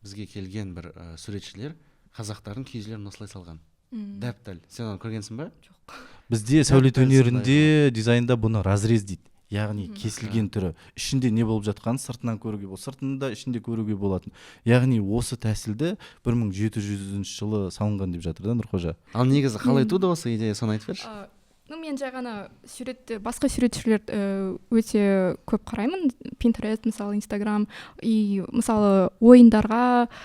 S1: бізге келген бір суретшілер қазақтардың киіз үйлерін осылай салған. Дәп-дәл. Сен оны көргенсің ба?
S3: Бізде сәулет
S1: Дәп-дәл
S3: өнерінде дизайнда бұны разрез дейді. Яғни кесілген түрі. Ішінде не болып жатқанын сыртынан көруге болады. Сыртында ішінде көруге болатын. Яғни осы тәсілді 1700 жылы салынған деп жатыр да Нұрқожа.
S1: Ал негізі қалай туды осы идея, соны айтып берші.
S4: мен жай ғана суретті басқа суретшілерді өте көп қараймын. Pinterest мысалы, Instagram и мысалы ойындарға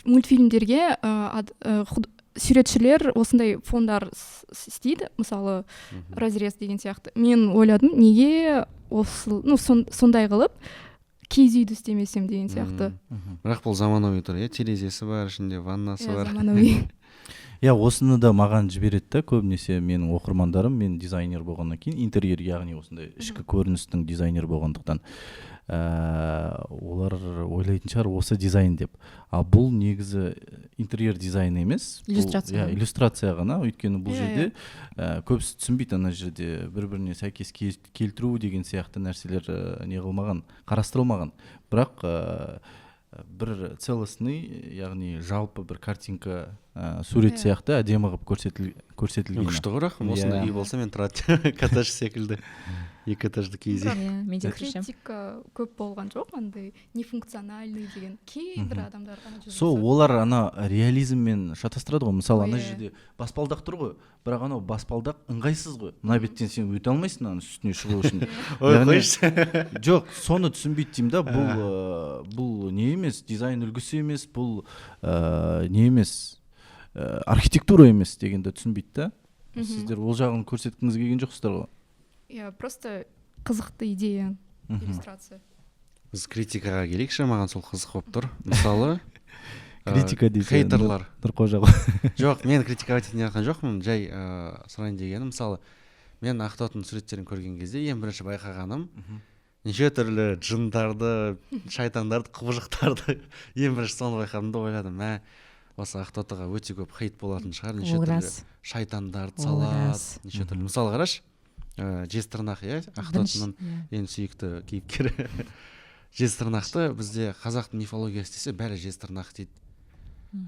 S4: мультфильмдерге суретшілер осындай фондар істейді, мысалы разрез деген сияқты. Мен ойладым, неге сондай қылып киіз үйді істемесем деген сияқты.
S1: Бірақ бұл заманауи тұр, терезесі бар, ішінде ваннасы бар.
S4: Заманауи.
S3: Иә, осыны да маған жібереді да көбінесе менің оқырмандарым. Мен дизайнер болғаннан кейін интерьер, яғни осындай ішкі көріністің дизайнер болғандықтан олар ойлайтын шығар осы дизайн деп. Ал бұл негізі интерьер дизайн емес,
S2: иллюстрация.
S3: Иллюстрация ғана. Өйткені бұл жерде көбісі түсінбейді, ана жерде бір-біріне сәйкес келтіру деген сияқты нәрселер не қылмаған, қарастырылмаған. Бірақ бір целостный, яғни жалпы бір картинка сурет сияқты әдемі қылып көрсетілген.
S1: Күшті ғой, осындай үй болса мен тұрады коттедж секілді. Екі этажды киіз үй.
S2: Менде критика
S4: Критика көп болған жоқ, андай нефункциональный деген кейбір адамдар ғана жүргізіп.
S3: Сол олар ана реализммен шатастырады ғой. Мысалы ана жерде баспалдақ тұр ғой, бірақ анау баспалдақ ыңғайсыз ғой. Мына беттен сен өте алмайсың ана үстіне шығу үшін. Жоқ, соны түсінбейді деймін да. Бұл не емес, дизайн үлгісі емес, бұл не емес, архитектура емес дегенді түсінбейді да. Сіздер ол жағын көрсеткіңіз келген жоқсыздар ғой.
S4: Иә, просто қызықты идея, иллюстрация.
S1: Біз критикаға келейікші, маған сол қызық болып тұр. Мысалы
S3: Критика дейсің.
S1: хейтерлар.
S3: Нұрқожа ғой.
S1: Жоқ, мен критиковать ететін жатқан жоқпын, жай сұрайын дегенім. Мысалы, мен Ақтоттың суреттерін көрген кезде ең бірінші байқағаным, неше түрлі жындарды, шайтандарды, құбыжықтарды ең бірінші соны байқадым да ойладым, осы Ақтоттыға өте көп хейт болатын шығар, неше түрлі шайтандарды салады, неше түрлі. Мысалы қарашы, Жезтырнақ, Ақтоттың ең сүйікті кейіпкері. Жезтырнақты бізде қазақтың мифологиясы десе бәрі Жезтырнақ дейді.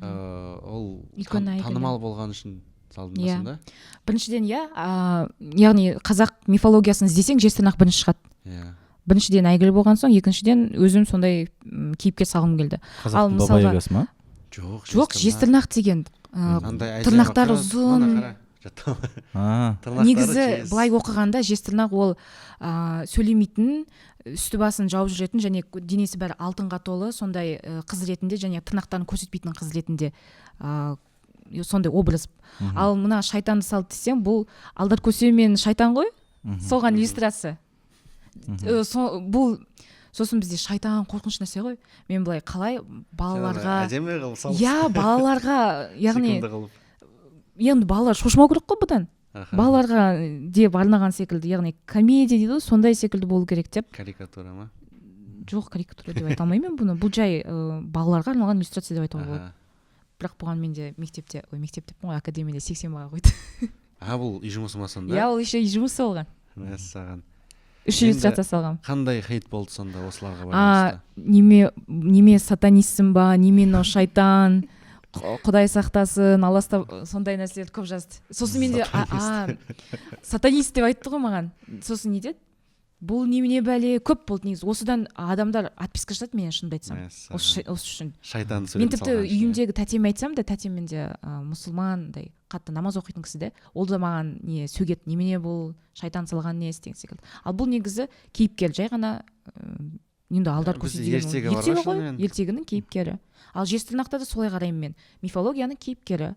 S1: Ол танымал болған үшін салдың да?
S2: Біріншіден, яғни қазақ мифологиясын іздесең Жезтырнақ бірінші шығады. Біріншіден әйгілі болған соң, екіншіден өзім сондай кейіпкер салғым келді.
S3: Қазақтың баба ягасы ма?
S2: Жоқ, Жезтырнақ деген тырнақтар ұзын. Негізі былай оқығанда Жезтырнақ ол сөйлемейтін, үсті басын жауып жүретін және денесі бәрі алтынға толы сондай қыз ретінде және тырнақтарын көрсетпейтін қыз ретінде сондай образ. Ал мына шайтанды салды десем, бұл Алдар Көсе мен шайтан ғой, соған иллюстрация. Бұл сосын бізде шайтан қорқынышты нәрсе ғой. Мен былай қалай балаларға, балаларға, яғни енді балалар шошымау керек қой бұдан. Балаларға деп арнаған секілді, яғни комедия дейді, сондай секілді болу керек деп.
S1: Карикатура ма?
S2: Жоқ, карикатура деп айта алмаймын бұны. Бұл жай балаларға арналған иллюстрация деп айтуға болады. Бірақ бұған менде мектеп деппін ғой, академияда 80 баға қойды.
S1: Бұл үй жұмысы ма сонда?
S2: Иә, ол еще үй жұмысы болған.
S1: Мәссаған.
S2: 3 иллюстрация салғам.
S1: Қандай хейт болды сонда осыларға байланысты?
S2: Неме сатанистсің ба, немен шайтан, Құдай сақтасын, Алласта, сондай нәрселерді көп жазды. Сосын менде сатанист деп айтты ғой маған. Сосын не деді? Бұл немене бәле, көп болды негізі. Осыдан адамдар отписка жасады менен, шынымды айтсам. Осы үшін.
S1: Шайтан суретін
S2: мен тіпті үйімдегі тәтеме айтсам да, тәтем менде мұсылмандай қатты намаз оқитын кісі де, ол да маған не сөгет, немене бұл шайтан салған не істеген секілді. Ал бұл негізі кейіпкер, жай ғана енді Алдар Көсе деген ертегінің кейіпкері. Ал Жезтырнақта да солай қараймын мен. Мифологияның кейіпкері.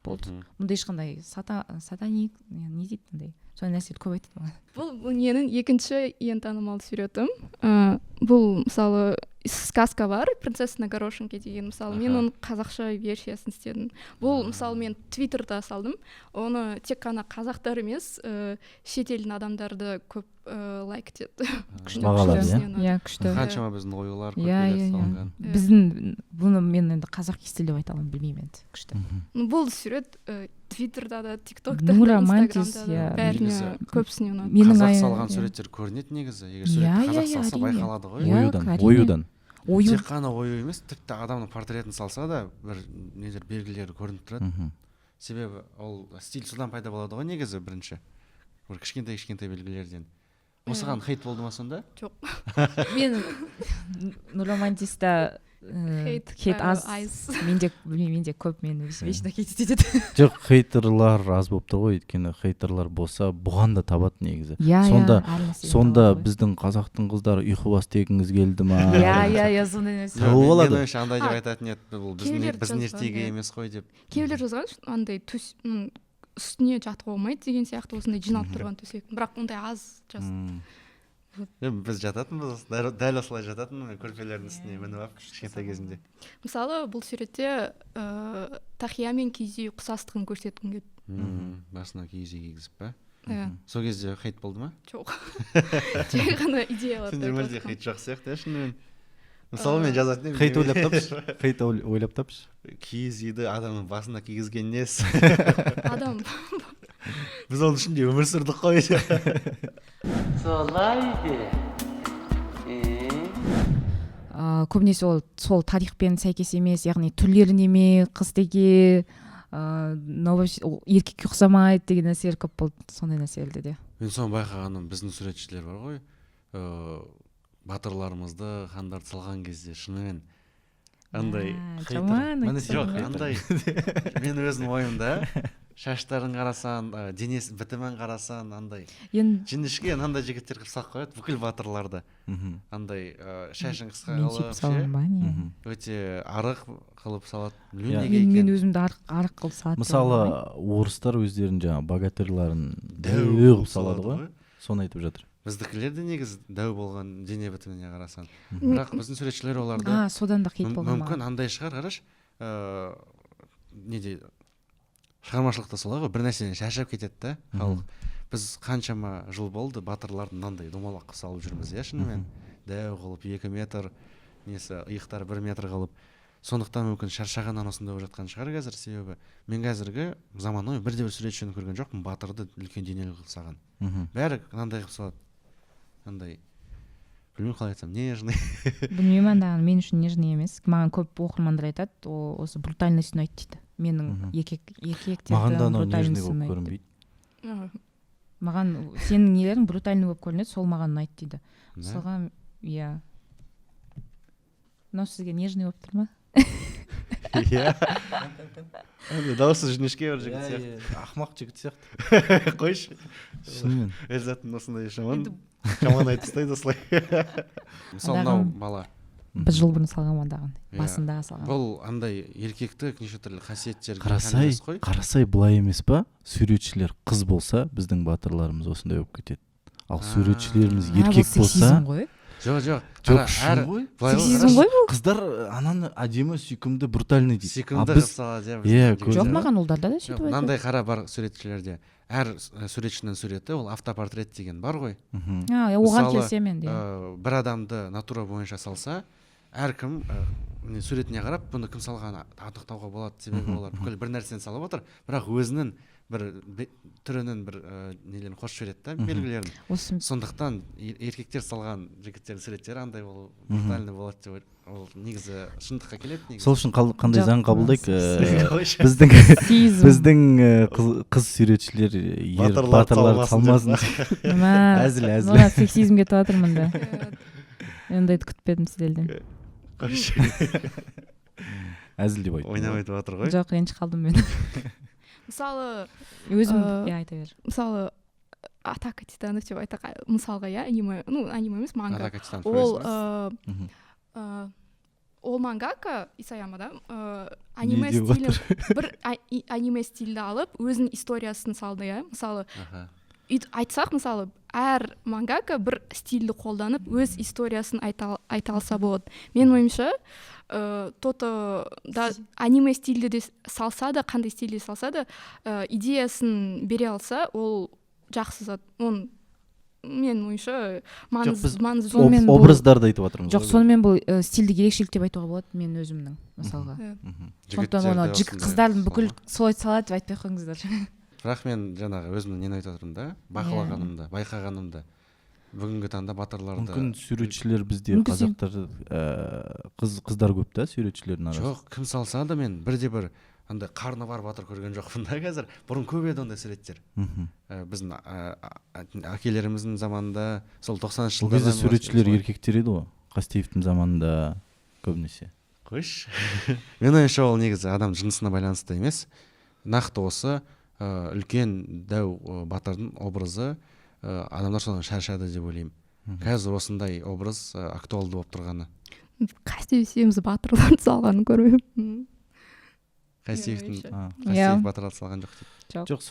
S2: болды. Мұнда ешқандай сатаник не дейді мындай сондай нәрселерді көп айтады маған.
S4: Бұл менің екінші ең танымал суретім. Бұл мысалы сказка бар, принцесса на горошинке деген, мысалы мен оның қазақша версиясын істедім. Бұл мысалы мен твиттерда салдым, оны тек қана қазақтар емес, шетелдің адамдарды көп лайк етеді.
S3: Бағалады,
S2: иә, күшті.
S1: Қаншама біздің оюлар
S2: Иә.
S1: салынған.
S2: Біздің бұны мен енді қазақи стиль деп айта аламын, білмеймін енді, күшті.
S4: Бұл сурет твиттерда да, тиктокта
S2: Нура
S4: да,
S2: Мантис,
S4: инстаграмда
S2: иә.
S4: да, бәріне
S1: Негізі
S4: көбісіне ұнады.
S2: Менің
S1: Қазақ салған суреттер көрінеді негізі. Егер суретті қазақ салса байқалады ғой.
S2: Иә,
S3: оюдан
S2: ою
S1: Тек қана ою емес, тіпті адамның портретін салса да бір нелер белгілері көрініп тұрады. Себебі ол стиль содан пайда болады ғой негізі бірінші. Бір кішкентай белгілерден. Осыған хейт болды ма сонда?
S4: Жоқ.
S2: мен Нуромантиста хейт аз. Менде көп, мен вечно хейт етеді.
S3: жоқ, хейтерлар аз болып тұр ғой, өйткені хейтерлар болса бұған да табады негізі. Сонда біздің қазақтың қыздары ұйқыбас дегіңіз келді ма?
S2: Иә, сондай нәрсе.
S3: болады.
S1: Мен ойымша андай деп айтатын еді, бұл біздің ертегі емес қой деп.
S4: Кейбіреулер жазған андай үстіне жатуға болмайды деген сияқты осындай жиналып тұрған төсек. Бірақ ондай аз жазды.
S1: Біз жататынбыз, дәл осылай жататынмын көрпелердің үстіне мініп алып кішкентай кезімде.
S4: Мысалы бұл суретте тақия мен киіз үй ұқсастығын көрсеткім келді.
S1: Басына киіз үй кигізіп па?
S4: Иә.
S1: Сол кезде хейт болды ма?
S4: Жоқ. Жай ғана идеялар.
S1: Сенде мүлде хейт жоқ сияқты, шынымен. Мысалы мен жазатын едім.
S3: Хейт ойлап тапшы. Хейт ойлап тапшы.
S1: Киіз үйді адамның басына кигізген несі?
S4: Адам.
S1: Біз оның ішінде өмір сүрдік қой.
S5: Солай де.
S2: Көбінесе сол тарихпен сәйкес емес, яғни түрлерін еме, қыз теге, еркекке ұқсамайды деген нәрселер көп болды, сондай нәрселерде де.
S1: Мен соны байқағаным, біздің суретшілер бар ғой, батырларымызды хандарды салған кезде шынымен андай жоқ, андай мен өзім ойымда шаштарын қарасаң, денесі бітімін қарасаң, андай жіңішке андай жігіттер қылып салып қояды, бүкіл батырларды. Андай шашын қысқа қылып, өте арық қылып салады.
S2: Мен өзімді арық қылып салады.
S3: Мысалы, орыстар өздерін жаңа богатырларын дәу қылып салады ғой, соны айтып жатыр.
S1: Біздікілер де негізі дәу болған дене бітіміне қарасаң. Бірақ біздің суретшілер оларды
S2: содан да хейт болған
S1: мүмкін андай шығар, қараш, неде шығармашылықта солай ғой, бір нәрседен шаршап кетеді да халық. Біз қаншама жыл болды батырлардың мынандай домалақ қылып салып жүрміз, иә, шынымен. Дәу қылып 2 метр, несі, иықтары 1 метр қылып. Сондықтан мүмкін шаршағаннан осындай болып жатқан шығар қазір, себебі мен қазіргі заманауи бірде бір суретшіні көрген жоқпын, батырды үлкен денелі қылып салған. Бәрі мынандай қылып салады. Андай, білмеймін қалай айтсам, нежный.
S2: Білмеймін, андаған мен үшін нежный емес. Маған көп оқырмандар айтады, осы брутальность ұнайды дейді. Менің еркектерді брутальность ұнайды. Маған сенің нелерің брутальный болып көрінеді, сол маған ұнайды дейді. Мысалға, иә. Мынау сізге нежный болып тұр ма?
S1: Иә. Дауысы жіңішке бір жігіт сияқты.
S3: Ақымақ жігіт сияқты.
S1: Қойшы.
S3: Шынымен.
S1: Эльзаттың осындай шаман айтып тастайды осылай. Мысалы, мынау бала.
S2: Бір жыл бұрын салған мандаған, басында салған.
S1: Бұл андай еркекті неше түрлі қасиеттер.
S3: Қарасай былай емес па? Суретшілер қыз болса, біздің батырларымыз осындай болып кетеді. Ал суретшілеріміз еркек болса,
S1: жоқ,
S3: шын ғой.
S2: Сексизм ғой бұл?
S3: Қыздар ананы әдемі, сүйкімді, брутальный дейді.
S1: Сүйкімді қылып салады.
S2: Жоқ, маған ұлдарда да сөйтіп айтады.
S1: Мынандай қара бар суретшілерде. Әр суретшінің суреті ол автопортрет деген бар ғой.
S2: Оған келсемен де.
S1: Бір адамды натура бойынша салса, әркім суретіне қарап, бұны кім салған анықтауға болады, себебі олар бүкіл бір нәрсені салып отыр, бірақ өзінің бір түрінің бір нелерін қосып жібереді да, белгілерін. Сондықтан еркектер салған жігіттердің суреттері андай ол брутальный болады деп ол негізі шындыққа келеді негізі.
S3: Сол үшін қандай заң қабылдайық? Біздің қыз суретшілер батырлар салмасын.
S2: Әзіл. Нұра сексизмге туатырмын да. Ондайды күтпедім сіздерден.
S3: Әзіл деп айтты.
S1: Ойнап айтып жатыр ғой.
S2: Жоқ, ренжіп қалдым мен.
S4: Мысалы,
S2: өзім айта бер.
S4: Мысалы, Атака титанов деп айтақ, мысалға, иә, аниме емес, манга.
S1: Атака титанов.
S4: Ол ол мангака Исаяма да аниме
S3: деп
S4: стилі бір аниме стильді алып өзінің историясын салды иә. Мысалы айтсақ, мысалы әр мангака бір стильді қолданып өз историясын айта алса болады. Менің ойымша тото да аниме стильді де салса да, қандай стильде салса да идеясын бере алса, ол жақсы зат. Оның менің ойымша маңызды.
S3: Образдарды айтып жатырмыз.
S2: Жоқ, сонымен бұл стильдік ерекшелік деп айтуға болады мен өзімнің мысалға. Сондықтан оны қыздардың бүкіл солай салады деп айтпай қойыңыздар.
S1: Бірақ мен жаңағы өзімнің нені айтып жатырмын да, бақылағанымда, байқағанымда бүгінгі таңда батырларды
S3: мүмкін суретшілер бізде қазақтар қыздар көп та суретшілердің арасында.
S1: Жоқ, кім салса да мен бірде-бір андай қарны бар батыр көрген жоқпын да қазір. Бұрын көп еді ондай суреттер. Біздің әкелеріміздің заманында, сол 90-шы жылдарда.
S3: Бізде суретшілер еркектер еді ғой. Қастеевтің заманында көбінесе.
S1: Қойш. Мен ойымша ол негізі адам жынысына байланысты емес. Нақты осы үлкен дәу батырдың образы адамдар содан шаршады деп ойлаймын. Қазір осындай образ актуалды болып тұрғаны.
S4: Қастеев батырларды салғанын көрмеймін.
S1: Қастеев батырларды салған жоқ дейді.
S3: Жоқ,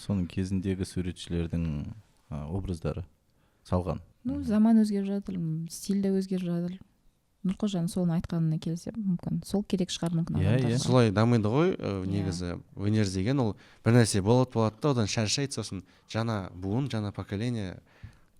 S3: соның кезіндегі суретшілердің образдары салған.
S2: Заман өзгеріп жатыр, стиль де өзгеріп жатыр. Нұрқожаның соны айтқанына келсем, мүмкін сол керек шығар, мүмкін.
S1: Солай дамиды ғой, негізі өнер деген ол бір нәрсе болады да, одан шаршайды, сосын жаңа буын, жаңа поколение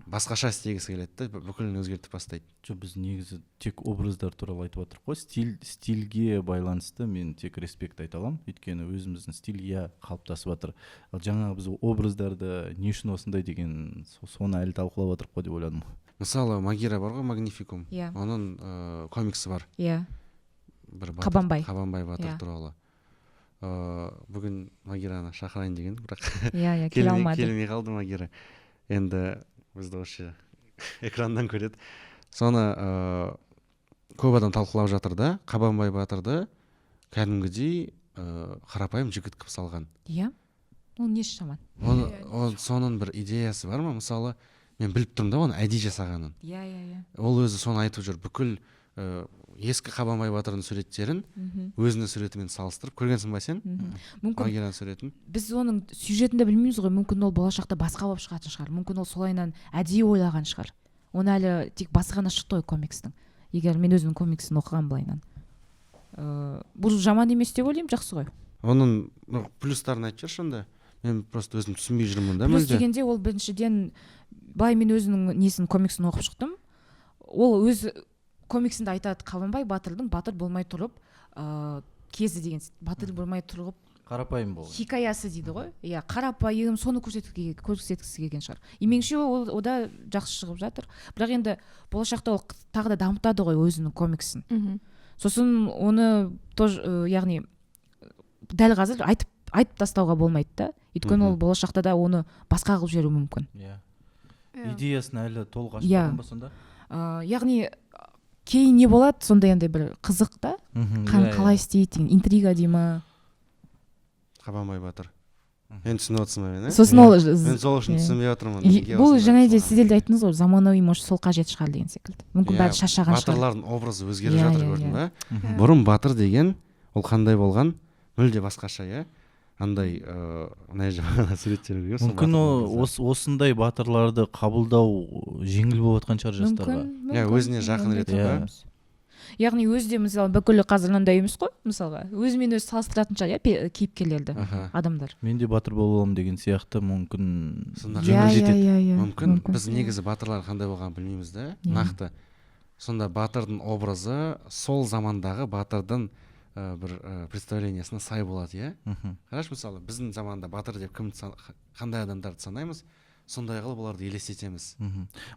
S1: басқаша істегісі келеді да, бүкілін өзгертіп бастайды.
S3: Жоқ, біз негізі тек образдар туралы айтып отырық қой. Стильге байланысты мен тек респект айта аламын, өйткені өзіміздің стиль қалыптасып жатыр. Ал жаңағы біз образдарды не үшін осындай деген соны әлі талқылап отырық қой деп ойладым.
S1: Мысалы, Магира бар ғой, Магнификум. Оның комиксы бар. Қабанбай батыр туралы. Бүгін Магираны шақырайын деген, бірақ келмей қалды Магира. Енді бізді осы экраннан көреді. Соны көп адам талқылап жатыр да, Қабанбай батырды кәдімгідей қарапайым жігіт қып салған.
S2: Ол не шаман?
S1: Соның бір идеясы бар ма? Мысалы, мен біліп тұрмын да, оны әдей жасағанын. Ол өзі соны айтып жүр. Бүкіл ескі Қабанбай батырдың суреттерін өзінің суретімен салыстырып көргенсің ба сен? Магираның суретін.
S2: Біз оның сюжетінде білмейміз ғой, мүмкін ол болашақта басқа болып шығатын шығар. Мүмкін ол солайынан әдейі ойлаған шығар. Оны әлі тек басы ғана шықты ғой комикстің. Егер мен өзінің комиксін оқыған былайынан. Бұл жаман емес деп ойлаймын, жақсы ғой.
S1: Оның плюстарын айтып жүрші онда. Мен просто өзім түсінбей жүрмін да.
S2: Плюс дегенде ол біріншіден былай мен өзінің несін комиксін оқып шықтым. Ол өз комиксінде айтады, Қабанбай батырдың батыр болмай тұрып кезі деген, батыр болмай тұрып
S3: қарапайым болды.
S2: Хикаясы дейді ғой. Қарапайым, соны көрсеткісі келген шығар. Меніңше ол ода жақсы шығып жатыр. Бірақ енді болашақта ол тағы да дамытады ғой өзінің комиксін. Сосын оны яғни дәл қазір айтып тастауға болмайды да. Өйткені ол болашақта да оны басқа қылып жіберуі мүмкін.
S3: Идеясын әлі толық ашпаған ба сонда?
S2: Яғни кейін не болады, сондай енді бір қызық та, қалай істейді, интрига дей ма?
S1: Қабанбай батыр. Мен түсініп отырсың ба мен?
S2: Сосын ол
S1: мен сол үшін түсінбей отырмын.
S2: Бұл жаңа де сіздер де айттыңыз ғой, заманауи может сол қажет шығар деген секілді. Мүмкін бәрі шаршаған шығар.
S1: Батырлардың образы өзгеріп жатыр, көрдің ба? Бұрын батыр деген ол қандай болған? Мүлде басқаша, андай суреттер көрген.
S3: Мүмкін осындай батырларды қабылдау жеңіл болып жатқан шығар жастарға.
S1: Өзіне жақын ретінде.
S2: Яғни өзі де мысалы бүкіл қазір мынандай емес қой, мысалға өзімен өзі салыстыратын шығар кейіпкерлерді адамдар.
S3: Мен де батыр боламын деген сияқты мүмкін
S1: жеңіл жетеді. Мүмкін біз негізі батырлар қандай болғанын білмейміз да, нақты. Сонда батырдың образы сол замандағы батырдың бір представлениясына сай болады, Қараш, мысалы біздің заманда батыр деп қандай адамдарды санаймыз, сондай қылып оларды елестетеміз.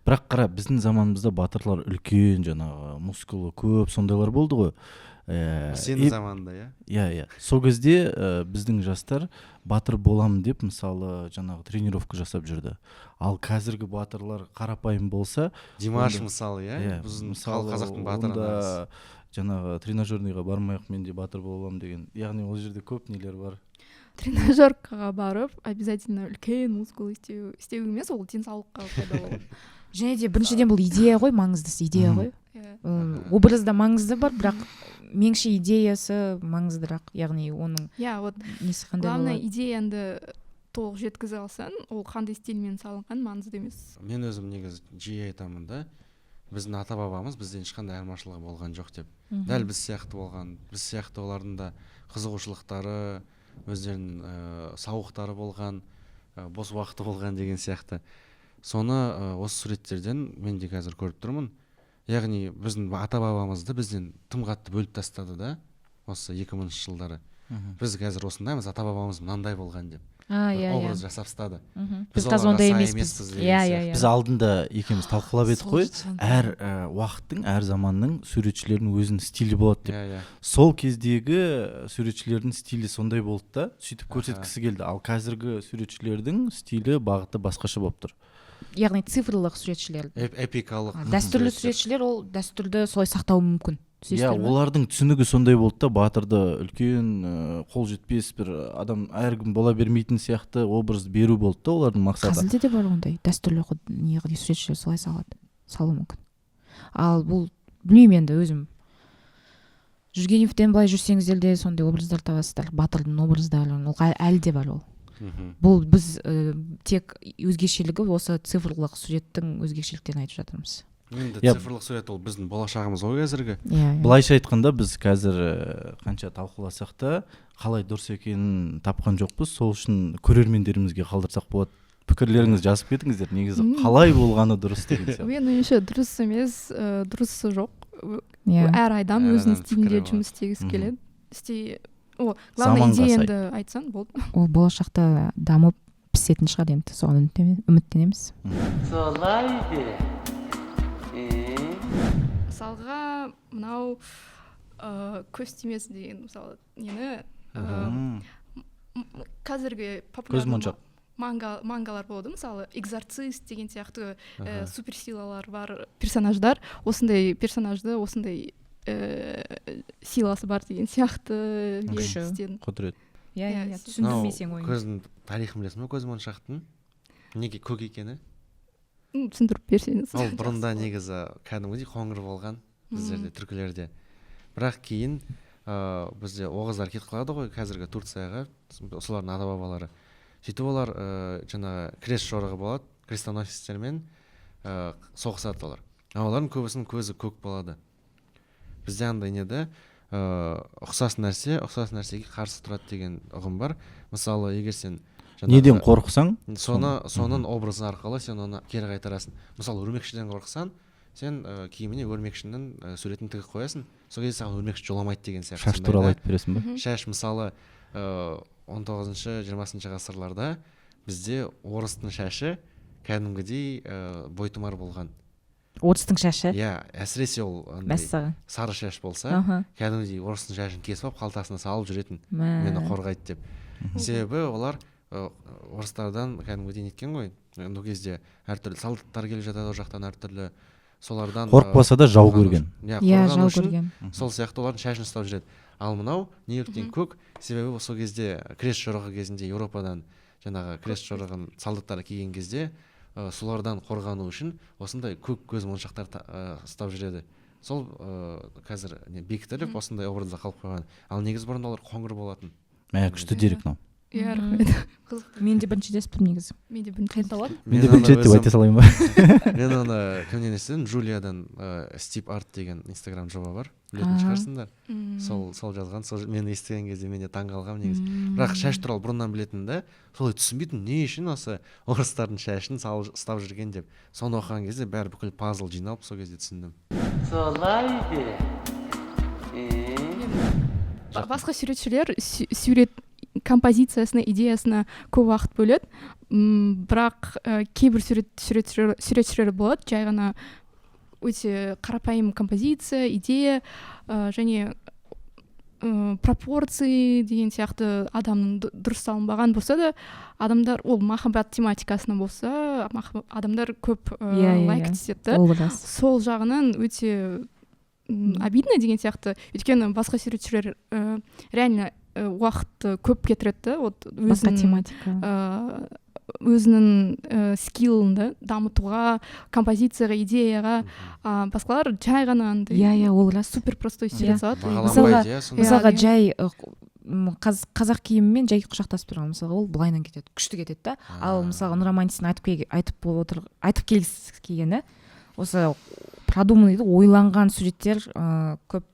S3: Бірақ қара, біздің заманымызда батырлар үлкен, жаңағы мускулы көп, сондайлар болды ғой.
S1: Сенің заманында,
S3: Сол кезде біздің жастар батыр боламын деп, мысалы, жаңағы тренировка жасап жүрді. Ал қазіргі батырлар қарапайым болса,
S1: Димаш мысалы, біздің қазақтың батырына
S3: жаңағы тренажерныйға бармайық, мен де батыр боламын деген. Яғни ол жерде көп нелер бар.
S4: Тренажеркаға барып, обязательно үлкен мускул істеу емес, ол денсаулыққа пайдалы болады.
S2: Және де біріншіден бұл идея ғой, маңыздысы идея ғой. образда маңызы бар, бірақ меніңше идеясы маңыздырақ, яғни оның
S4: вот
S2: несі қандай
S4: главное
S2: болады.
S4: идеяңды толық жеткізе алсаң, ол қандай стильмен салынған маңызды емес.
S1: Мен өзім негізі жиі айтамын да, біздің ата бабамыз бізден ешқандай айырмашылығы болған жоқ деп. Дәл біз сияқты болған, біз сияқты олардың да қызығушылықтары, өздерінің сауықтары болған, бос уақыты болған деген сияқты. Соны осы суреттерден мен де қазір көріп тұрмын. Яғни біздің ата бабамызды бізден тым қатты бөліп тастады да, осы 2000 жылдары. Біз қазір осындаймыз, ата бабамыз мынандай болған деп. Образ жасап тастады.
S2: Біз қазір ондай емеспіз.
S3: Біз алдында екеуміз талқылап едік қой, әр уақыттың, әр заманның суретшілердің өзінің стилі болады деп. Сол кездегі суретшілердің стилі сондай болды да, сөйтіп көрсеткісі келді. Ал қазіргі суретшілердің стилі, бағыты басқаша болып тұр.
S2: Яғни цифрлық суретшілер.
S1: Эпикалық.
S2: Дәстүрлі суретшілер ол дәстүрді солай сақтауы мүмкін.
S3: Олардың түсінігі сондай болды да, батырды үлкен қол жетпес бір адам әркім бола бермейтін сияқты образ беру болды да, олардың мақсаты.
S2: Қазірде де бар ондай дәстүрлі суретшілер солай салу мүмкін. Ал бұл білмеймін, енді өзім Жүргеневтен былай жүрсеңіздер де сондай образдар табасыздар, батырдың образдары, ол әлі де бар ол. Бұл біз тек өзгешелігі осы цифрлық суреттің өзгешеліктерін айтып жатырмыз.
S1: Енді цифрлық сурет ол біздің болашағымыз ғой қазіргі.
S3: Былайша айтқанда біз қазір қанша талқыласақ та қалай дұрыс екенін тапқан жоқпыз. Сол үшін көрермендерімізге қалдырсақ болады. Пікірлеріңізді жазып кетіңіздер. Негізі қалай болғаны дұрыс деген сияқты.
S4: Мен ойымша дұрыс емес, дұрысы жоқ. Әр адам өзінің стилінде жұмыс істегісі келеді. Главное идеяңды айтсаң болды.
S2: Ол болашақта дамып пісетін шығар, енді соған үміттенеміз.
S5: Солай.
S4: Мысалға, мынау көз тимесін деген, мысалы, нені қазіргі популярны мангалар болады, мысалы, экзорцист деген сияқты суперсилалар бар персонаждар, осындай персонажды, осындай силасы бар деген сияқты
S3: құдірет.
S2: Түсіндірмесең ойын.
S1: Көздің тарихын білесің бе, көз моншақтың? Неге көк екені?
S4: Түсіндіріп берсеңіз.
S1: Ол бұрында негізі кәдімгідей қоңыр болған біздерде, түркілерде. Бірақ кейін бізде оғыздар кетіп қалады ғой қазіргі Турцияға, солардың ата бабалары. Сөйтіп олар жаңағы крест жорығы болады, крестоносецтермен соғысады олар. Олардың көбісінің көзі көк болады. Бізде андай неді, ұқсас нәрсеге қарсы тұрады деген ұғым бар. Мысалы, егер сен
S3: неден қорықсаң,
S1: соның образы арқылы сен оны кері қайтарасың. Мысалы, өрмекшіден қорықсаң, сен киіміне өрмекшінің суретін тігіп қоясың, сол кезде саған өрмекші жоламайды деген сияқты.
S3: Шаш туралы айтып бересің бе?
S1: Шаш, мысалы, 19-20 ғасырларда бізде орыстың шашы кәдімгідей бойтұмар болған.
S2: Орыстың шашы?
S1: Әсіресе ол сары шаш болса, кәдімгідей орыстың шашын кесіп алып қалтасына салып жүретін, мені қорғайды деп. Себебі олар орыстардан кәдімгідей неткен ғой. Ол кезде әртүрлі солдаттар келіп жатады, ол жақтан әртүрлі, солардан
S3: қорықпаса да жау көрген.
S2: Жау көрген.
S1: Сол сияқты олардың шашын ұстап жүреді. Ал мынау неліктен көк? Себебі сол кезде крест жорығы кезінде Еуропадан жаңағы крест жорығын солдаттар киген кезде солардан қорғану үшін осындай көк көз моншақтар ұстап жүреді. Сол қазір бекітіліп осындай образда қалып қойған. Ал негізі бұрын олар қоңыр болатын.
S3: Күшті дерек мынау.
S2: Мен де бірінші естіппін негізі.
S4: Мен де
S3: бірінші деп айта салайын ба?
S1: Мен оны кімнен естідім? Джулиядан Стип Арт деген инстаграм жоба бар, білетін шығарсыңдар. Сол жазған, мен естіген кезде мен де таң қалғам негізі. Бірақ шаш туралы бұрыннан білетін да, солай түсінбейтін, не үшін осы орыстардың шашын ұстап жүрген деп. Соны оқыған кезде бәрі бүкіл пазл жиналып сол кезде түсіндім.
S5: Солай.
S4: Басқа суретшілер сурет композициясына, идеясына көп уақыт бөледі, бірақ кейбір суретшілер болады, жай ғана өте қарапайым композиция, идея және пропорции деген сияқты адамның дұрыс салынбаған болса да, адамдар ол махаббат тематикасына болса, адамдар көп лайк етеді. Сол жағынан өте обидно деген сияқты. Өйткені басқа суретшілер реально уақытты көп кетіреді, вот
S2: басқа тематика.
S4: өзінің скиллын да дамытуға, композицияға, идеяға, басқалар жай ғана андай
S2: Иә, ол рас.
S4: супер простой сурет салады.
S1: Бағаламайды, иә, сонда.
S2: Мысалға
S4: Иә,
S2: жай қазақ киімімен жай құшақтасып тұрған мысалға ол былайынан кетеді, күшті кетеді да. Ал мысалға Нұраманистің айтып келгісі келгені осы продуманный ойланған суреттер көп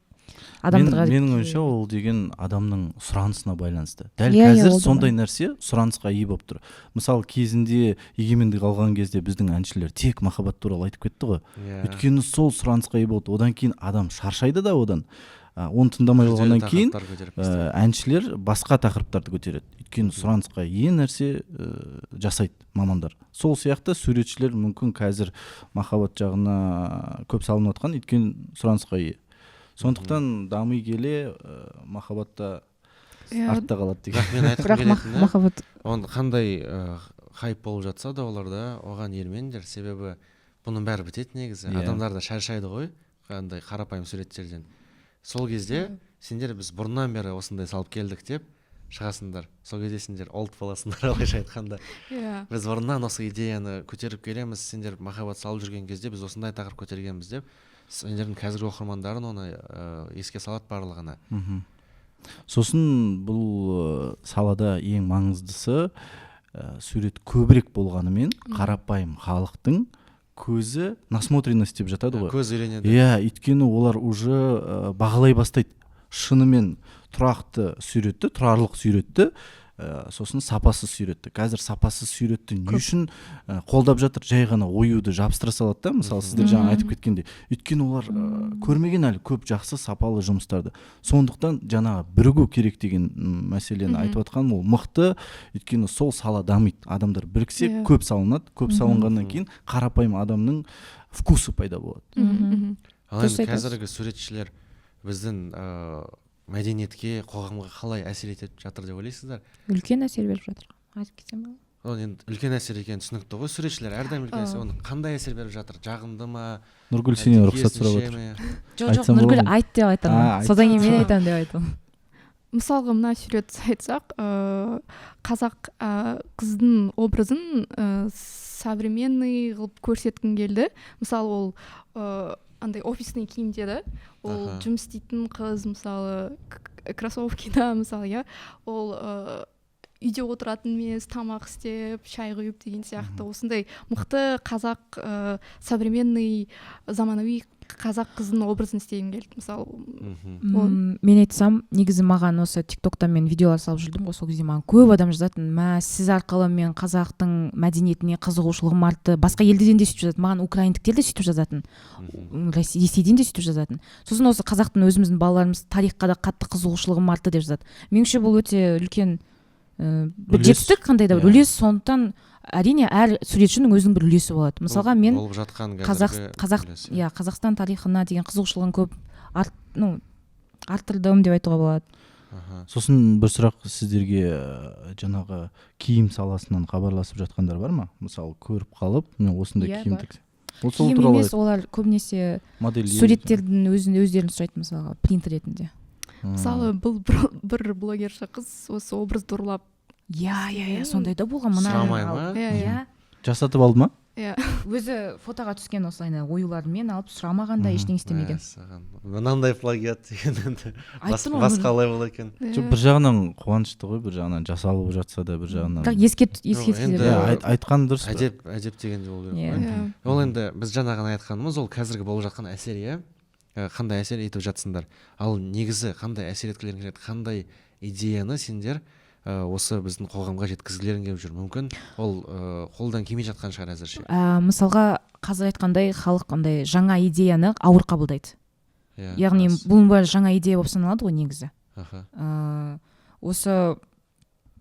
S2: адамдарға.
S3: Менің ойымша ол деген адамның сұранысына байланысты. Дәл
S2: Иә,
S3: қазір
S2: ол да
S3: сондай нәрсе сұранысқа ие болып тұр. Мысалы кезінде егемендік алған кезде біздің әншілер тек махаббат туралы айтып кетті ғой. Өйткені сол сұранысқа ие болды. Одан кейін адам шаршайды да одан. Оны тыңдамай болғаннан кейін әншілер басқа тақырыптарды көтереді. Өйткені сұранысқа ие нәрсе жасайды мамандар. Сол сияқты суретшілер мүмкін қазір махаббат жағына көп салынып жатқан, өйткені сұранысқа ие. Сондықтан дами келе махаббатта артта қалады деген.
S1: Мен айтқым
S2: Бірақ
S1: келетіні,
S2: махаббат
S1: оны қандай хайп болып жатса да оларда оған ермеңдер, себебі бұның бәрі бітеді негізі. Адамдар да шаршайды ғой, қандай қарапайым суреттерден. Сол кезде сендер біз бұрыннан бері осындай салып келдік деп шығасыңдар. Сол кезде сендер олд боласыңдар, олайша айтқанда. Біз бұрыннан осы идеяны көтеріп келеміз, сендер махаббат салып жүрген кезде біз осындай тақырып көтергенбіз деп сендердің қазіргі оқырмандарын оны еске салады барлығына.
S3: Сосын бұл салада ең маңыздысы сурет көбірек болғанымен қарапайым халықтың көзі насмотренность деп жатады ғой.
S1: Көз үйренеді.
S3: Иә, өйткені олар уже бағалай бастайды. Шынымен тұрақты суретті, тұрарлық суретті, сосын сапасыз суретті. Қазір сапасыз суретті не үшін қолдап жатыр? Жай ғана оюды жабыстыра салады да, мысалы сіздер жаңа айтып кеткенде. Өйткені олар көрмеген әлі көп жақсы сапалы жұмыстарды. Сондықтан жаңағы бірігу керек деген мәселені айтып жатқаным ол мықты. Өйткені сол сала дамиды. Адамдар біріксе көп салынады. Көп салынғаннан кейін қарапайым адамның вкусы пайда болады.
S1: Ал енді қазіргі суретшілер біздің мәдениетке, қоғамға қалай әсер етіп жатыр деп ойлайсыздар?
S2: үлкен әсер беріп жатыр. Айтып кетсем бе?
S1: Ол енді үлкен әсер екені түсінікті ғой. Суретшілер әрдайым үлкен әсер. Оны қандай әсер беріп жатыр? Жағымды ма?
S3: Нұргүл сенен рұқсат сұрап отыр.
S2: Жоқ, Нұргүл айт деп айтамын. Содан кейін мен айтамын деп айтамын.
S4: Мысалға мына сурет айтсақ, қазақ қыздың образын современный қылып көрсеткім келді. Мысалы ол андай офисный киімде да, ол жұмыс істейтін қыз, мысалы кроссовкида, мысалы, иә, ол үйде отыратын емес, тамақ істеп, шай құйып деген сияқты осындай мықты қазақ современный заманауи қазақ қыздың образын істегім келді. Мысалы
S2: мен айтсам, негізі маған осы тиктокта мен видеолар салып жүрдім ғой, сол кезде маған көп адам жазатын, сіз арқылы мен қазақтың мәдениетіне қызығушылығым артты. Басқа елдерден де сөйтіп жазатын, маған украиндіктер де сөйтіп жазатын, ресейден де сөйтіп жазатын. Сосын осы қазақтың өзіміздің балаларымыз тарихқа да қатты қызығушылығым артты деп жазады. Меніңше бұл өте үлкен бір жетістік, қандай да бір үлес. Сондықтан әрине әр суретшінің өзінің бір үлесі болады. Мысалға мен Қазақстан тарихына деген қызығушылығын көп арттырдым деп айтуға болады.
S3: Сосын бір сұрақ сіздерге, жаңағы киім саласынан хабарласып жатқандар бар ма? Мысалы көріп қалып, осындай киім тіксе.
S2: Киім емес, олар көбінесе суреттердің өздерін сұрайды, мысалға принт ретінде.
S4: Мысалы бұл бір блогерша қыз осы образды ұрлап.
S2: Иә, сондай да болған.
S1: Сұрамай ма?
S3: Жасатып алды ма?
S2: Өзі фотоға түскен осылайна оюларымен алып сұрамағанда ештеңе істемеген.
S1: Мынандай плагиат деген басқа алай бол екен.
S3: Бір жағынан қуанышты ғой, бір жағынан жасалып жатса да, бір жағынан.
S2: Бірақ
S3: айтқан дұрыс.
S1: Әдеп дегенде болу керек. Ол енді біз жаңағын айтқанымыз, ол қазіргі болып жатқан әсер, иә? Қандай әсер етіп жатсыңдар. Ал негізі қандай әсер еткілерің келеді, қандай идеяны сендер осы біздің қоғамға жеткізгілерің келіп жүр? Мүмкін ол қолдан келмей жатқан шығар әзірше.
S2: Мысалға қазір айтқандай, халық андай жаңа идеяны ауыр қабылдайды. Яғни бұл бәрі жаңа идея болып саналады ғой негізі. Осы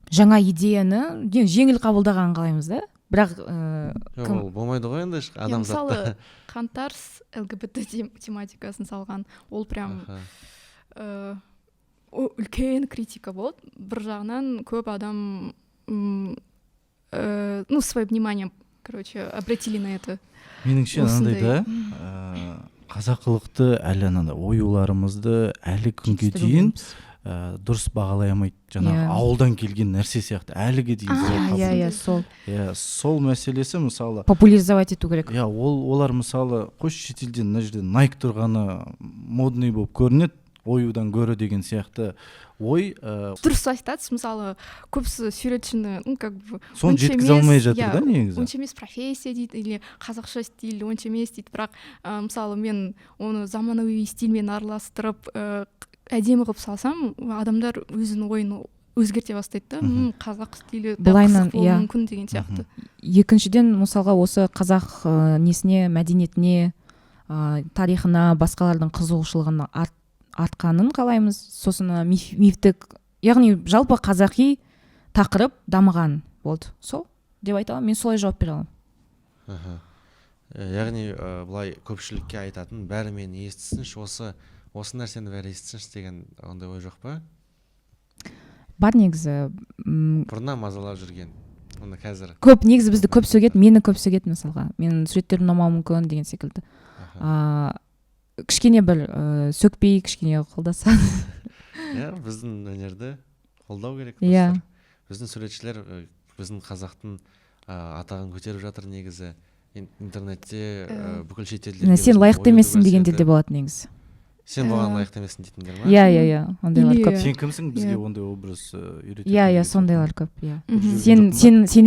S2: жаңа идеяны жеңіл қабылдағанын қалаймыз да. Бірақ
S1: ол болмайды ғой енді адамзатта.
S4: Мысалы Қантарс ЛГБТ тематикасын салған, ол прям үлкен критика болды. Бір жағынан көп адам свое внимание, обратили на это.
S3: Меніңше андай да, қазақылықты әлі оюларымызды әлі күнге дейін дұрыс бағалай алмайды, жаңағы
S2: Иә.
S3: ауылдан келген нәрсе сияқты әліге дейін сол
S2: иә сол
S3: сол мәселесі мысалы
S2: популяризовать ету керек.
S3: олар мысалы қойшы шетелден мына жерде Nike тұрғаны модный болып көрінеді оюдан гөрі деген сияқты ой
S4: дұрыс айтасыз, мысалы көбісі суретшіні как бы
S3: соны жеткізе алмай жатыр да негізі.
S4: онша емес профессия дейді или қазақша стиль онша емес дейді, бірақ мысалы мен оны заманауи стильмен араластырып әдемі қылып салсам, адамдар өзінің ойын өзгерте бастайды да, қазақ стилі
S2: Былайынан,
S4: қызық болуы
S2: иә.
S4: мүмкін деген сияқты.
S2: Екіншіден, мысалға осы қазақ несіне, мәдениетіне, тарихына, басқалардың қызығушылығын артқанын қалаймыз. Сосын мифтік, яғни жалпы қазақи тақырып дамыған болды. Сол деп айта аламын, мен солай жауап бере аламын.
S1: Яғни былай көпшілікке айтатын бәрі мені естісінші, осы нәрсені бәрі естісінші деген ондай ой жоқ па?
S2: Бар негізі.
S1: Бұрыннан мазалап жүрген. Оны қазір.
S2: Көп негізі бізді көп сөгеді, мені көп сөгеді мысалға. Менің суреттерім ұнамауы мүмкін деген секілді. Кішкене бір сөкпей, кішкене қолдаса.
S1: Біздің өнерді қолдау керек. Біздің суретшілер біздің қазақтың атағын көтеріп жатыр негізі. Интернетте бүкіл шетелдерге.
S2: Сен лайықты емессің дегенде де болады негізі.
S1: Сен бұған лайықты емессің дейтіндер ма?
S2: Иә, ондайлар көп.
S3: Сен кімсің бізге ондай образ үйрететін?
S2: Иә, сондайлар көп. Сен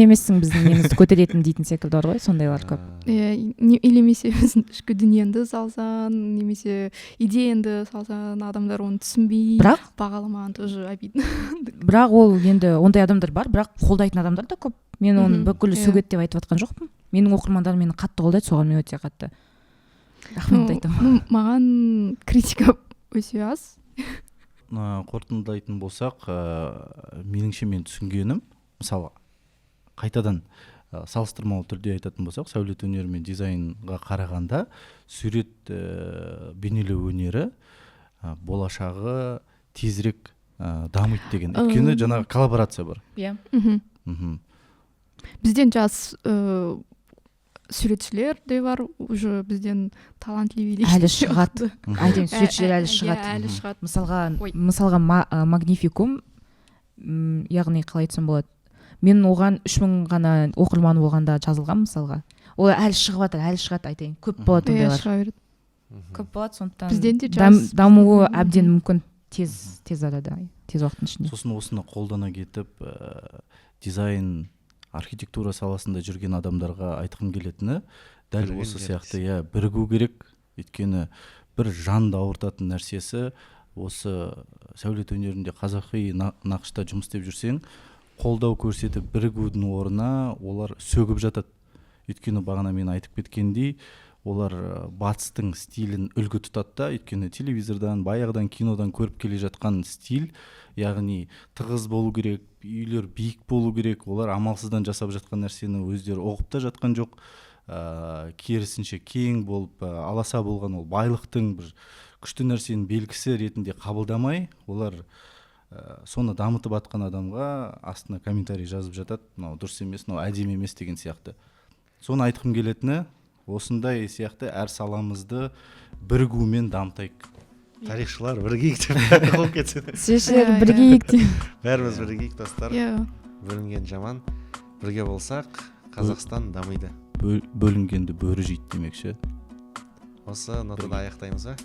S2: емессің біздің немізді көтеретін дейтін секілді бар ғой, сондайлар көп.
S4: Немесе өзің ішкі дүниеңді салсаң, немесе идеяңды салсаң, адамдар оны түсінбей, бағаламаған тоже обидно.
S2: Бірақ ол енді ондай адамдар бар, бірақ қолдайтын адамдар да көп. Мен оны бүкіл сөгет деп айтып жатқан жоқпын. Менің оқырмандарым мені қатты қолдайды, соған мен өте қатты рахмет айтамын.
S4: Маған критика өте аз.
S3: Қорытындылайтын болсақ, меніңше мен түсінгенім, мысалы қайтадан салыстырмалы түрде айтатын болсақ, сәулет өнері мен дизайнға қарағанда сурет бейнелеу өнері болашағы тезірек дамиды деген. Өйткені жаңағы коллаборация бар.
S2: Иә.
S4: Бізден жас суретшілер де бар, уже бізден талантливый
S2: әлі шығады. Суретшілер әлі шығады. Мысалға Магнификум, яғни қалай айтсам болады, мен оған 3000 ғана оқырманы болғанда жазылған мысалға. Ол әлі шығып жатыр, айтайын. Көп болады ондайлар. Көп болады, сондықтан дамуы әбден мүмкін тез арада, тез уақыттың ішінде.
S3: Сосын осыны қолдана кетіп, дизайн архитектура саласында жүрген адамдарға айтқым келетіні дәл осы сияқты бірігу керек. Өйткені бір жанды ауыртатын нәрсесі осы сәулет өнерінде қазақи нақышта жұмыс істеп жүрсең, қолдау көрсетіп бірігудің орнына олар сөгіп жатады. Өйткені бағана мен айтып кеткендей, олар батыстың стилін үлгі тұтады да, өйткені телевизордан, баяғыдан кинодан көріп келе жатқан стиль, яғни тығыз болу керек, үйлер биік болу керек, олар амалсыздан жасап жатқан нәрсені өздері оғып та жатқан жоқ. Керісінше кең болып, аласа болған ол байлықтың бір күшті нәрсенің белгісі ретінде қабылдамай, олар соны дамытып атқан адамға астына комментарий жазып жатады, мынау дұрыс емес, мынау әдемі емес деген сияқты. Соны айтқым келетіні, осындай сияқты әр саламызды бірігумен дамытайық.
S1: Тарихшылар бірігейік деп қойып кетсін.
S2: Суретшілер бірігейік деп.
S1: Бәріміз бірігейік достар. Бөлінген жаман. Бірге болсақ, Қазақстан дамиды.
S3: Бөлінгенді бөрі жейді демекші.
S1: Осы нотада аяқтаймыз ба?